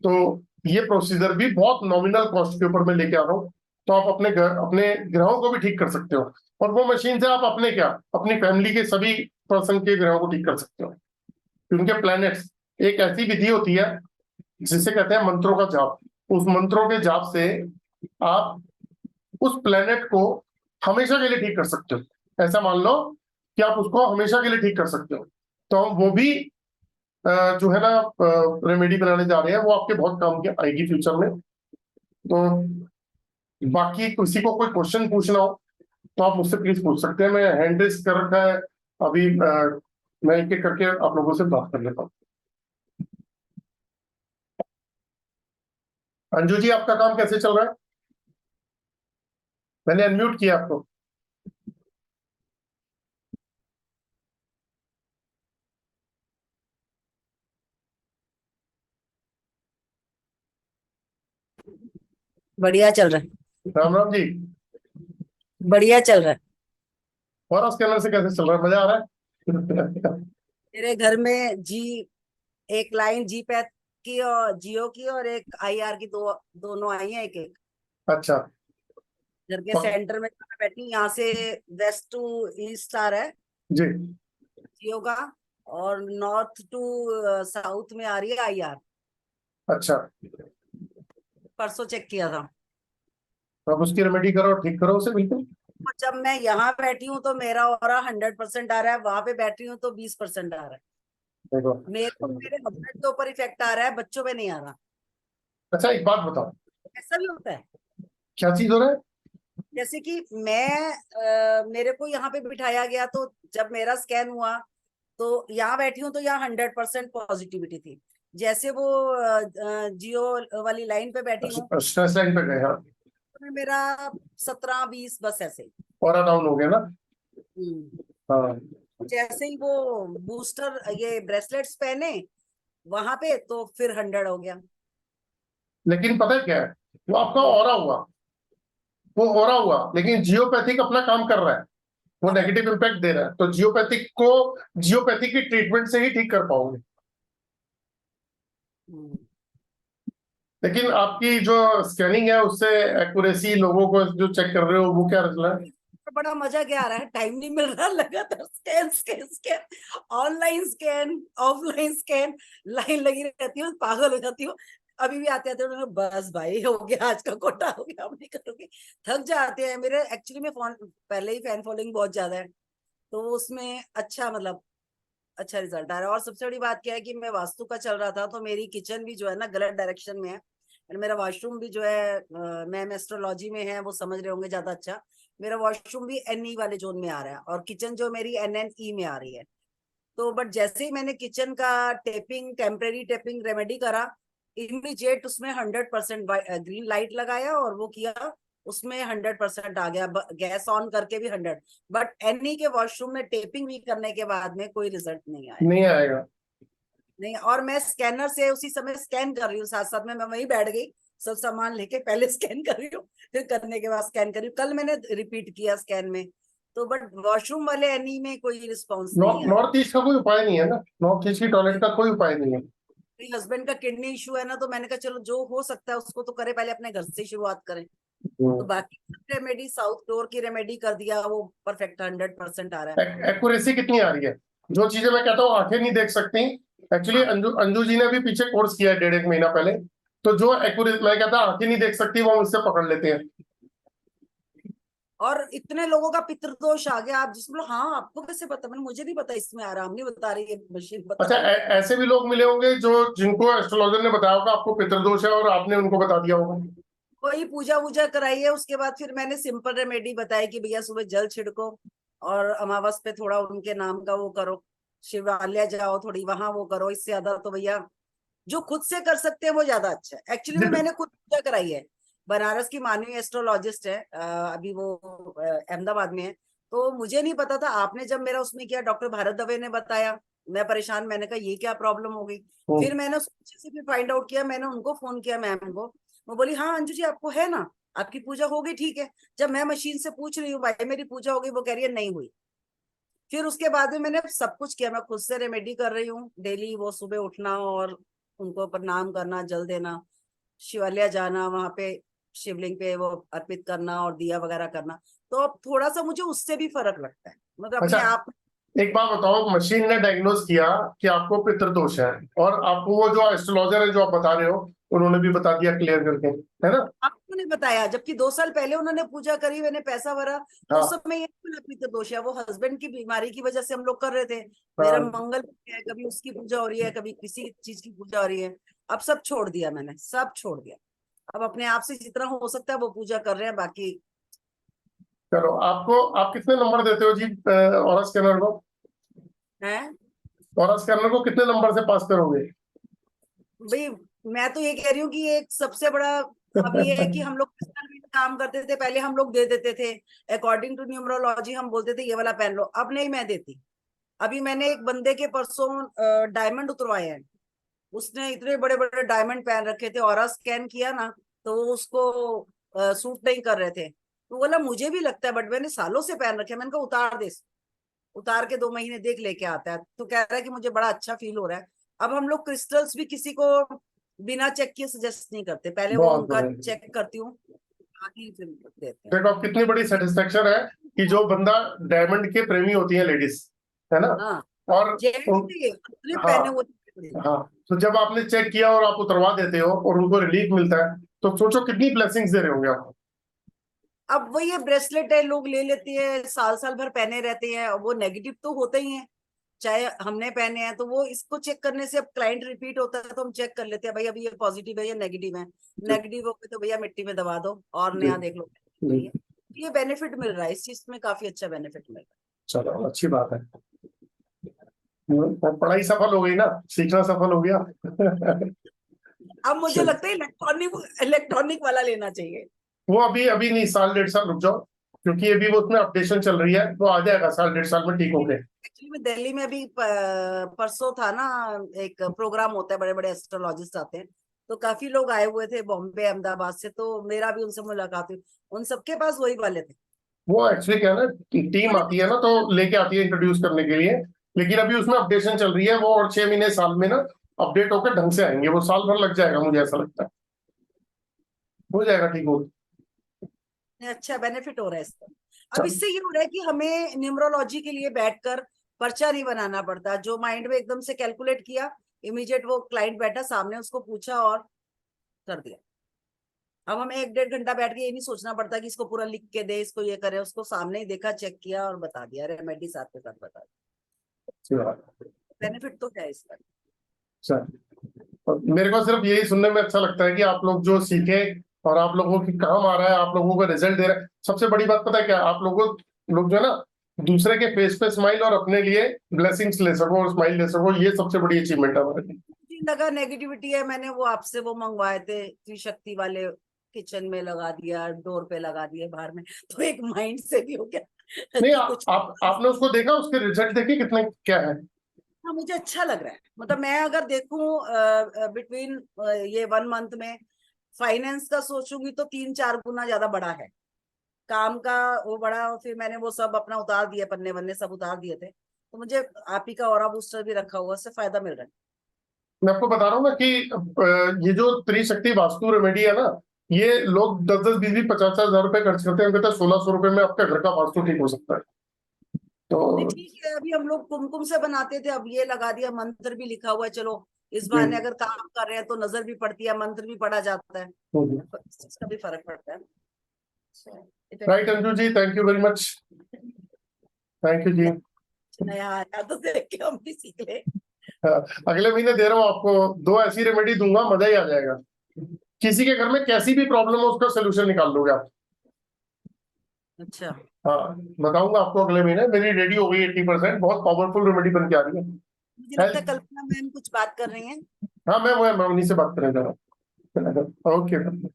तो ये प्रोसीजर भी बहुत नॉमिनल कॉस्ट के ऊपर मैं लेके आ रहा हूँ, तो आप अपने ग्रहों को भी ठीक कर सकते हो। और वो मशीन से आप अपने क्या, अपनी फैमिली के सभी पर्सन के ग्रहों को ठीक कर सकते हो। उनके प्लैनेट्स, एक ऐसी विधि होती है जिसे कहते हैं मंत्रों का जाप। उस मंत्रों के जाप से आप उस प्लैनेट को हमेशा के लिए ठीक कर सकते हो। ऐसा मान लो कि आप उसको हमेशा के लिए ठीक कर सकते हो। तो हम वो भी जो है ना रेमेडी बनाने जा रहे हैं, वो आपके बहुत काम की आएगी फ्यूचर में। तो बाकी किसी को कोई क्वेश्चन पूछना हो तो आप मुझसे प्लीज पूछ सकते हैं। मैं हैंड रेस कर रखा है अभी, मैं एक एक करके आप लोगों से बात कर लेता हूँ। अंजू जी, आपका काम कैसे चल रहा है? मैंने अनम्यूट किया आपको। बढ़िया चल रहा है। राम राम जी। बढ़िया चल रहा है। और स्कैनर से कैसे चल रहा है, मजा आ रहा है? मेरे घर में एक लाइन जी पैथ की और जियो की, और एक आईआर की, दोनों आई हैं एक एक। अच्छा। घर के सेंटर में मैं बैठी हूँ, यहाँ से वेस्ट टू ईस्ट आ रहा है जी। जियो का, और नॉर्थ टू साउथ में आ रही है आईआर। अच्छा, परसों चेक किया था। तो अब उसकी रेमेडी करो, ठीक करो उसे बिल्कुल। और जब मैं यहाँ बैठी हूँ तो मेरा ऑरा 100% आ रहा है, वहां पे बैठी हूँ तो 20% आ रहा है। देखो। मेरे हस्बैंड के ऊपर इफेक्ट आ रहा है, बच्चों पे नहीं आ रहा। अच्छा, एक बात बताओ, ऐसा भी होता है? क्या चीज हो रहा है? जैसे कि मेरे को यहाँ पे बिठाया गया, तो जब मेरा स्कैन हुआ तो यहाँ बैठी हूँ तो यहाँ 100% पॉजिटिविटी थी। जैसे वो जियो वाली लाइन पे बैठी हूँ स्ट्रेस लाइन पे गए, हाँ। तो मेरा 17-20 बस ऐसे। और डाउन हो गया ना? हम्म। हाँ। जैसे ही वो बूस्टर ये ब्रेसलेट्स पहने वहां पे, तो फिर 100 हो गया। लेकिन पता है क्या है, वो आपका ऑरा हुआ, वो ऑरा हुआ, लेकिन जियोपैथिक अपना काम कर रहा है, वो नेगेटिव इम्पैक्ट दे रहा है, तो जियोपैथिक की ट्रीटमेंट से ही ठीक कर पाओगे। लेकिन आपकी जो स्कैनिंग है उससे एक्यूरेसी, लोगों को जो चेक कर रहे हो, वो क्या रहा है? बड़ा मजा क्या आ रहा है, टाइम नहीं मिल रहा, लगातार scan scan scan, online scan, offline scan, line लगी रहती हूँ, पागल हो जाती हूँ। अभी भी आते आते हैं, बस भाई हो गया, आज का कोटा हो गया, अब नहीं करोगे। थक जाते हैं। मेरे एक्चुअली में फोन पहले ही फैन फॉलोइंग बहुत ज्यादा है, तो उसमें अच्छा मतलब अच्छा रिजल्ट आ रहा है। और सबसे बड़ी बात क्या है कि मैं वास्तु का चल रहा था, तो मेरी किचन भी जो है ना गलत डायरेक्शन में है, और मेरा वॉशरूम भी जो है मैम एस्ट्रोलॉजी में है, वो समझ रहे होंगे ज्यादा अच्छा। मेरा वॉशरूम भी NE वाले जोन में आ रहा है, और किचन जो मेरी NNE में आ रही है। तो बट जैसे ही मैंने किचन का टेम्परेरी टेपिंग रेमेडी करा, इमीडिएट उसमें 100% ग्रीन लाइट लगाया और वो किया, उसमें 100% आ गया। गैस ऑन करके भी 100। बट NE के वॉशरूम में टेपिंग भी करने के बाद में कोई रिजल्ट नहीं आया। नहीं आएगा। नहीं, और मैं स्कैनर से उसी समय स्कैन कर रही हूँ, साथ साथ में मैं वहीं बैठ गई, सब सामान लेके पहले स्कैन कर रही हूँ, फिर करने के बाद स्कैन कर रही हूँ। कल मैंने रिपीट किया स्कैन में, तो बट वॉशरूम वाले एनी में कोई रिस्पॉन्स नहीं आया। नॉर्थ ईस्ट का कोई उपाय नहीं है ना, नॉर्थ ईस्ट की टॉयलेट का कोई उपाय नहीं है। हस्बैंड का किडनी इशू है ना, तो मैंने कहा चलो जो हो सकता है उसको तो करे, पहले अपने घर से शुरुआत करें। तो बाकी रेमेडी साउथ डोर की रेमेडी कर दिया, वो परफेक्ट 100% आ रहा है। एक्यूरेसी कितनी आ रही है? जो चीजें मैं कहता हूँ आंखें नहीं देख सकती, एक्चुअली अंजू अंजू जी ने भी पीछे कोर्स किया है 1.5 महीना पहले, तो जो एक्यूरेसी मैं कहता हूँ आंखें नहीं देख सकती, वो मुझसे पकड़ लेते हैं। और इतने लोगों का पितृदोष आ गया। आप जिसमें हाँ आपको कैसे पता? मैंने मुझे नहीं पता, इसमें आराम नहीं बता रही है, मशीन बता अच्छा, रही है। ऐसे भी लोग मिले होंगे जो जिनको एस्ट्रोलॉजर ने बताया होगा आपको पितृदोष है और आपने उनको बता दिया होगा। कोई पूजा वूजा कराई है, उसके बाद फिर मैंने सिंपल रेमेडी बताई कि भैया सुबह जल छिड़को और अमावस पे थोड़ा उनके नाम का वो करो, शिवालय जाओ थोड़ी वहां वो करो। इससे ज्यादा तो भैया जो खुद से कर सकते हैं वो ज्यादा अच्छा है। एक्चुअली जी में मैंने खुद पूजा कराई है। बनारस की मानवी एस्ट्रोलॉजिस्ट है, अभी वो अहमदाबाद में है। तो मुझे नहीं पता था, आपने जब मेरा उसमें किया, डॉक्टर भारत दवे ने बताया, मैं परेशान, मैंने कहा ये क्या प्रॉब्लम हो गई। फिर मैंने उससे से फिर फाइंड आउट किया, मैंने उनको फोन किया मैम को। वो बोली हाँ अंजू जी आपको है ना, आपकी पूजा हो गई, ठीक है। जब मैं मशीन से पूछ रही हूँ भाई मेरी पूजा हो गई, वो कह रही है नहीं हुई। फिर उसके बाद में मैंने सब कुछ किया, मैं खुद से रेमेडी कर रही हूँ डेली। वो सुबह उठना और उनको प्रणाम करना, जल देना, शिवालय जाना, वहां पे शिवलिंग पे वो अर्पित करना और दिया वगैरह करना। तो अब थोड़ा सा मुझे उससे भी फर्क लगता है, मतलब अच्छा, अपने आप। एक बात बताओ, मशीन ने डायग्नोज किया कि आपको पितृदोष है और आपको वो जो एस्ट्रोलॉजर है जो आप बता रहे हो उन्होंने भी बता दिया क्लियर करके, है ना? आपको नहीं बताया, जबकि 2 साल पहले उन्होंने पूजा करी, मैंने पैसा भरा, तो उस हाँ समय ये बोला पितृदोष है। वो हस्बैंड की बीमारी की वजह से हम लोग कर रहे थे। मेरा हाँ। मंगल है, कभी उसकी पूजा हो रही है, कभी किसी चीज की पूजा हो रही है। अब सब छोड़ दिया मैंने, सब छोड़ दिया। अब अपने आप से जितना हो सकता है वो पूजा कर रहे हैं, बाकी चलो, आप कितने नंबर देते हो जी ऑरा स्कैनर को? है। ऑरा स्कैनर को कितने नंबर से पास करोगे? भाई मैं तो ये कह रही हूँ कि एक सबसे बड़ा अब ये है कि हम लोग क्रिस्टल में काम करते थे पहले, हम लोग दे देते थे अकॉर्डिंग टू न्यूमरोलॉजी, हम बोलते थे ये वाला पहन लो। अब नहीं मैं देती। अभी मैंने एक बंदे के परसों डायमंड उतरवाए हैं, उसने इतने बड़े बड़े डायमंड पहन रखे थे, और स्कैन किया ना तो वो उसको सूट नहीं कर रहे थे। तो बोला मुझे भी लगता है, बट मैंने सालों से पहन रखे हैं। मैंने कहा उतार दे इसको। उतार के 2 महीने देख लेके आता है, तो कह रहा है कि मुझे बड़ा अच्छा फील हो रहा है। अब हम लोग क्रिस्टल्स भी किसी को बिना चेक किए सजेस्ट नहीं करते, पहले वो बहुत उनका बढ़िया। चेक करती हूँ, आगे फिर देते हैं। देखो आप कितनी बड़ी सेटिस्फेक्शन है कि जो बंदा डायमंड के प्रेमी होती है लेडीज, है ना? हाँ और जेंट्स उन, भी अपने हाँ पहने हुए। हाँ, तो जब आपने चेक किया और आप उतरवा देते हो और उनको रिलीफ मिलता है तो सोचो कितनी ब्लेसिंग्स दे रहे होंगे आप। अब वही है, ब्रेसलेट है लोग ले लेते हैं, साल साल भर पहने रहते हैं, और वो नेगेटिव तो होते ही हैं, चाहे हमने पहने हैं। तो वो इसको चेक करने से, अब क्लाइंट रिपीट होता है तो हम चेक कर लेते हैं भाई अभी ये पॉजिटिव है या नेगेटिव है। नेगेटिव हो गए तो भैया मिट्टी में दबा दो और जी नया देख लो। जी। वही है, ये बेनिफिट मिल रहा है, इस चीज में काफी अच्छा बेनिफिट मिल रहा चलो अच्छी बात है। और पढ़ाई सफल हो गई ना, सीखना सफल हो गया। है। अब मुझे चलो, लगता है इलेक्ट्रॉनिक इलेक्ट्रॉनिक वाला लेना चाहिए। वो अभी अभी नहीं, साल डेढ़ साल रुक जाओ, क्योंकि अभी वो उसमें अपडेशन चल रही है, वो आ जाएगा साल डेढ़ साल में ठीक हो गए। एक्चुअली में दिल्ली में अभी परसों था ना, एक प्रोग्राम होता है, बड़े बड़े एस्ट्रोलॉजिस्ट आते हैं, तो काफी लोग आए हुए थे बॉम्बे अहमदाबाद से, तो मेरा भी उनसे मुलाकात हुई। उन सबके पास वही वाले थे। वो एक्चुअली क्या है ना, टीम उन्होंने आती है मुझे ना तो लेके आती है इंट्रोड्यूस करने के लिए, लेकिन अभी उसमें अपडेशन चल रही है वो, और 6 महीने साल में ना अपडेट होकर ढंग से आएंगे, वो साल भर लग जाएगा मुझे ऐसा लगता है, हो जाएगा ठीक हो। अच्छा बेनिफिट हो रहा है इसका। अब चल, इससे ये हो रहा है कि हमें न्यूमरोलॉजी के लिए बैठकर पर्चा नहीं बनाना पड़ता, जो माइंड में एकदम से कैलकुलेट किया, इमीडिएट वो क्लाइंट बैठा सामने, उसको पूछा और कर दिया। अब हमें 1-1.5 घंटा बैठ के ये नहीं सोचना पड़ता कि इसको पूरा लिख के दे, इसको ये करे, उसको सामने ही देखा, चेक किया और बता दिया, रेमेडी साथ के साथ बता दिया। अच्छी बात है। बेनिफिट तो है इसका। चल, और मेरे को सिर्फ यही सुनने में अच्छा लगता है कि आप लोग जो सीखे और आप लोगों की काम आ रहा है, आप लोगों को रिजल्ट दे रहा है, सबसे बड़ी बात पता है क्या, आप लोगों लोग जो है ना दूसरे के फेस पे स्माइल और अपने लिए ब्लेसिंग्स ले सको और स्माइल ले सको, ये सबसे बड़ी अचीवमेंट है हमारे लिए। मुझे लगा नेगेटिविटी है, मैंने वो आपसे वो मंगवाए थे त्रिशक्ति वाले, किचन में लगा दिया, डोर पे लगा दिए बाहर में, तो एक माइंड से भी हो गया नहीं, कि कुछ। आपने उसको देखा, उसके रिजल्ट देखे कितने क्या है? हाँ मुझे अच्छा लग रहा है, मतलब मैं अगर देखूं बिटवीन ये 1 मंथ में फाइनेंस का सोचूंगी तो 3-4 गुना ज्यादा बढ़ा है काम का, वो बड़ा। और फिर मैंने वो सब अपना उतार दिए, पन्ने वन्ने सब उतार दिए थे, तो मुझे आप ही का ऑरा बूस्टर भी रखा हुआ, उससे फायदा मिल रहा है। मैं आपको बता रहा हूँ ना कि ये जो त्रिशक्ति वास्तु रेमेडी है ना, ये लोग 10-10, 20-20, 50-50 हजार रुपए खर्च करते हैं, कहते हैं 1600 रुपए में आपका घर का वास्तु ठीक हो सकता है। नहीं तो ठीक है, अभी हम लोग कुमकुम से बनाते थे, अब ये लगा दिया, मंत्र भी लिखा हुआ है, चलो इस जी। बहाने अगर काम कर रहे हैं तो नजर भी पड़ती है, मंत्र भी पढ़ा जाता है, हम्म। तो इस चीज का भी फर्क पड़ता है। Right Anju ji, thank you very much, thank you ji. नया आया तो देख के हम भी सीख ले। अगले महीने दे रहा हूँ आपको 2 ऐसी रेमेडी दूंगा, मजा ही आ जाएगा। किसी के घर में कैसी भी प्रॉब्लम हो उसका सोल्यूशन निकाल लोगे आप। अच्छा, हाँ, बताऊंगा आपको अगले महीने। मेरी रेडी हो गई 80%, बहुत पावरफुल रेमेडी बन के आ रही है। मुझे लगता है कल्पना मैम कुछ बात कर रही हैं। हाँ, मैं उन्हीं से बात करने जा रहा हूँ। ओके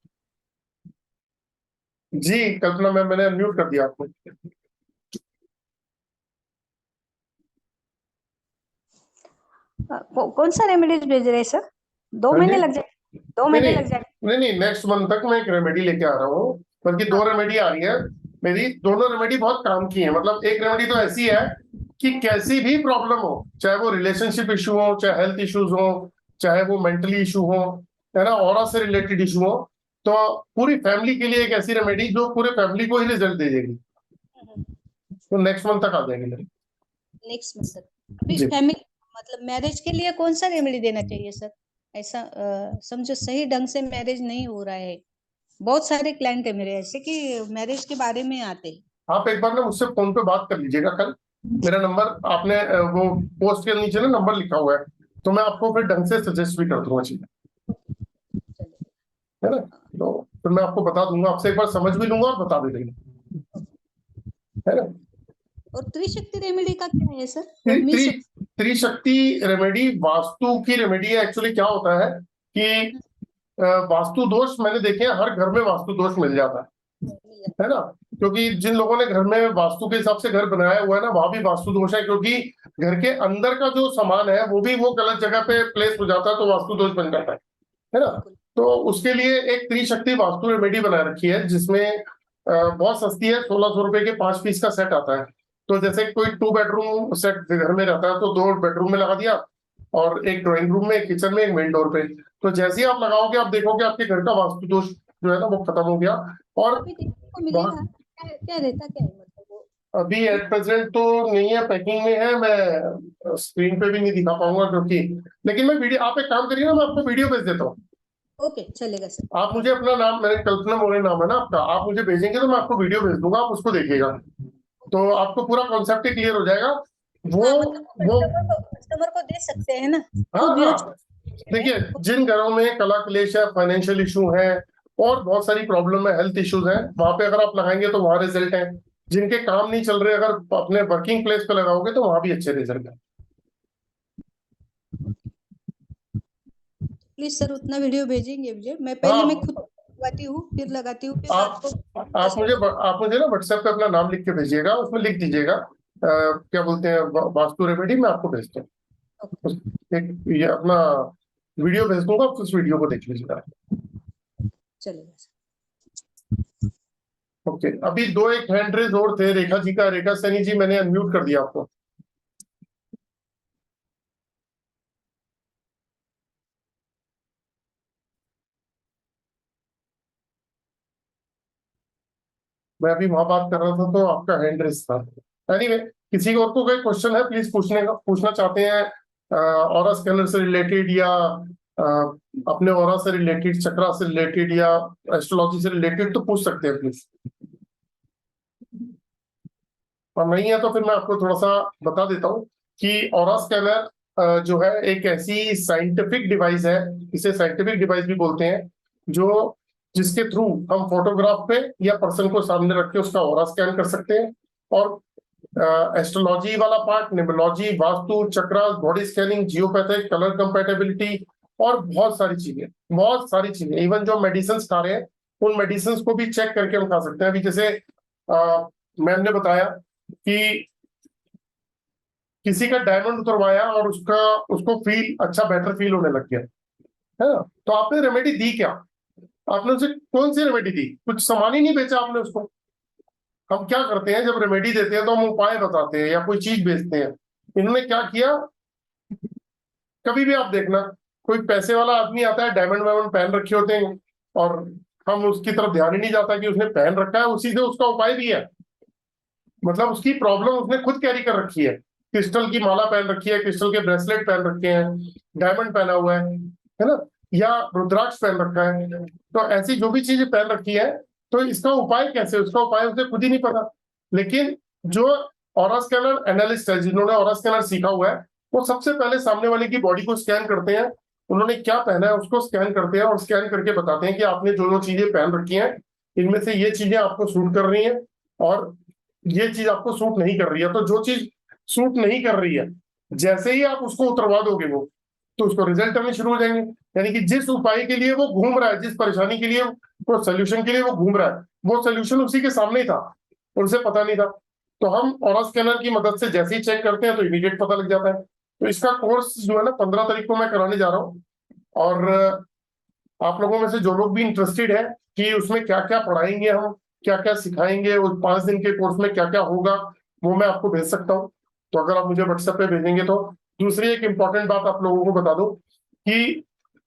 जी, कल्पना मैम, मैंने अनम्यूट कर दिया आपको। कौन सा रेमेडीज भेज रहे हैं सर? 2 हाँ महीने जी? लग जाए? 2 नहीं महीने नहीं लग जाए? नहीं, नेक्स्ट मंथ तक मैं एक रेमेडी लेके आ रहा हूँ, बल्कि 2 रेमेडी आ रही है मेरी। दोनों रेमेडी बहुत काम की है। मतलब एक रेमेडी तो ऐसी है कि कैसी भी प्रॉब्लम हो, चाहे वो रिलेशनशिप इशू हो, चाहे हेल्थ इश्यूज हो, चाहे वो मेंटली इशू हो, है ना, ऑरा से रिलेटेड इशू हो, तो पूरी फैमिली के लिए एक ऐसी रेमेडी जो पूरे फैमिली को ही रिजल्ट दे देगी। तो नेक्स्ट मंथ तक आ जाएगी मेरी। नेक्स्ट मंथ तक? अभी जी। फैमिली मतलब मैरिज के लिए कौन सा रेमेडी देना चाहिए सर? ऐसा समझो सही ढंग से मैरिज नहीं हो रहा है। बहुत सारे क्लाइंट है मेरे ऐसे कि मैरिज के बारे में आते हैं। आप एक बार ना मुझसे फोन पे बात कर लीजिएगा कल। मेरा नंबर आपने वो पोस्ट के नीचे ना नंबर लिखा हुआ है, तो मैं आपको फिर ढंग से सजेस्ट भी कर दूंगा चीजें, है ना। तो फिर मैं आपको बता दूंगा, आपसे एक बार समझ भी लूंगा और बता भी दूंगा, है ना। और त्रिशक्ति रेमेडी का क्या है सर? त्रिशक्ति रेमेडी वास्तु की रेमेडी है। एक्चुअली क्या होता है कि वास्तु दोष मैंने देखे हैं, हर घर में वास्तु दोष मिल जाता है ना। क्योंकि जिन लोगों ने घर में वास्तु के हिसाब से घर बनाया हुआ है ना, वहां भी वास्तु दोष है, क्योंकि घर के अंदर का जो सामान है वो भी वो गलत जगह पे प्लेस हो जाता है, तो वास्तु दोष बन जाता है ना। तो उसके लिए एक त्रिशक्ति वास्तु रेमेडी बना रखी है, जिसमें बहुत सस्ती है, 1600 रुपए के 5 पीस का सेट आता है। तो जैसे कोई 2 बेडरूम सेट घर में रहता है, तो 2 बेडरूम में लगा दिया, और एक ड्राइंग रूम में, एक किचन में, एक मेन डोर पे। तो जैसे ही आप लगाओगे, आप देखोगे आपके घर का वास्तु दोष जो है ना वो खत्म हो गया। और अभी देखने को मिलेगा क्या रहता क्या है मतलब वो? अभी एट प्रेजेंट तो नहीं है, पैकिंग में है। मैं स्क्रीन पे भी नहीं दिखा पाऊंगा क्योंकि, लेकिन मैं वीडियो, आप एक काम करिए ना, मैं आपको वीडियो भेज देता हूँ। ओके, चलेगा सर। आप मुझे अपना नाम, मेरे कल्पना मोरे नाम है ना आपका, आप मुझे भेजेंगे तो मैं आपको वीडियो भेज दूंगा, आप उसको देखिएगा, तो आपको पूरा कॉन्सेप्ट ही क्लियर हो जाएगा। वो हाँ, मतलब वो कस्टमर को दे सकते हैं ना। हाँ खुद यूज हाँ, देखिए, जिन घरों में कला क्लेश है, फाइनेंशियल इशू है, और बहुत सारी प्रॉब्लम है, हेल्थ इश्यूज है, वहां पे अगर आप लगाएंगे तो वहां रिजल्ट है। जिनके काम नहीं चल रहे, अगर अपने वर्किंग प्लेस पे लगाओगे तो वहां भी अच्छे रिजल्ट है। प्लीज सर उतना वीडियो भेजेंगे मुझे। मैं हाँ, खुद लगाती हूँ, फिर लगाती हूँ, फिर आप मुझे ना व्हाट्सएप पे अपना नाम लिख के भेजिएगा, उसमें लिख दीजिएगा क्या बोलते हैं, वास्तु रेमेडी, मैं आपको भेजता हूँ। एक ये अपना वीडियो भेज दूंगा, आप उस वीडियो को देख लीजिएगा। चलेगा। ओके, अभी एक हैंड रेज और थे, रेखा जी का। रेखा सैनी जी, मैंने अनम्यूट कर दिया आपको। मैं अभी वहां बात कर रहा था तो आपका हैंड रेस था। एनीवे, किसी और को कोई क्वेश्चन है प्लीज पूछना चाहते हैं ऑरा स्कैनर से रिलेटेड, या अपने ऑरा से रिलेटेड, चक्रा से रिलेटेड, या एस्ट्रोलॉजी से रिलेटेड, तो पूछ सकते हैं प्लीज। और नहीं है तो फिर मैं आपको थोड़ा सा बता देता हूँ कि ऑरा स्कैनर जो है एक ऐसी साइंटिफिक डिवाइस है, इसे साइंटिफिक डिवाइस भी बोलते हैं, जो जिसके थ्रू हम फोटोग्राफ पे या पर्सन को सामने रख के उसका ऑरा स्कैन कर सकते हैं। और एस्ट्रोलॉजी वाला part, numerology, vastu, chakras, body scanning, geopathic, colour compatibility, और बहुत सारी चीजें, इवन जो मेडिसिन खा रहे हैं उन मेडिसिन को भी चेक करके हम खा सकते हैं। अभी जैसे मैम ने बताया कि किसी का डायमंड उतरवाया और उसको फील अच्छा, बेटर फील होने लग गया, है ना। तो आपने रेमेडी दी क्या? आपने उसे कौन सी रेमेडी दी? कुछ सामान ही नहीं बेचा आपने उसको। हम क्या करते हैं, जब रेमेडी देते हैं तो हम उपाय बताते हैं या कोई चीज बेचते हैं। इन्होंने क्या किया, कभी भी आप देखना, कोई पैसे वाला आदमी आता है, डायमंड वायमंड पहन रखे होते हैं, और हम उसकी तरफ ध्यान ही नहीं जाता कि उसने पहन रखा है, उसी से उसका उपाय भी है। मतलब उसकी प्रॉब्लम उसने खुद कैरी कर रखी है। क्रिस्टल की माला पहन रखी है, क्रिस्टल के ब्रेसलेट पहन रखे हैं, डायमंड पहना हुआ है ना, या रुद्राक्ष पहन रखा है। तो ऐसी जो भी चीजें पहन रखी है, तो इसका उपाय कैसे, उसका उपाय उसे खुद ही नहीं पता। लेकिन जो ऑरा स्कैनर एनालिस्ट है, जिन्होंने ऑरा स्कैनर सीखा हुआ है, वो सबसे पहले सामने वाले की बॉडी को स्कैन करते हैं, उन्होंने क्या पहना है उसको स्कैन करते हैं और स्कैन करके बताते हैं कि आपने जो जो चीजें पहन रखी हैं इनमें से ये चीजें आपको सूट कर रही हैं और ये चीज आपको सूट नहीं कर रही है। तो जो चीज सूट नहीं कर रही है, जैसे ही आप उसको उतरवा दोगे वो, तो उसको रिजल्ट आने शुरू हो जाएंगे। यानी कि जिस उपाय के लिए वो घूम रहा है, जिस परेशानी के लिए, वो सोल्यूशन के लिए वो घूम रहा है, वो सोल्यूशन उसी के सामने ही था, उनसे पता नहीं था। तो हम ऑरा स्कैनर की मदद से जैसे ही चेक करते हैं तो इमीडिएट पता लग जाता है। तो इसका कोर्स जो है ना 15 तारीख को मैं कराने जा रहा हूँ, और आप लोगों में से जो लोग भी इंटरेस्टेड है कि उसमें क्या क्या पढ़ाएंगे, हम क्या क्या सिखाएंगे, उस 5 दिन के कोर्स में क्या क्या होगा, वो मैं आपको भेज सकता हूँ। तो अगर आप मुझे व्हाट्सएप पे भेजेंगे तो। दूसरी एक इम्पॉर्टेंट बात आप लोगों को बता दूं कि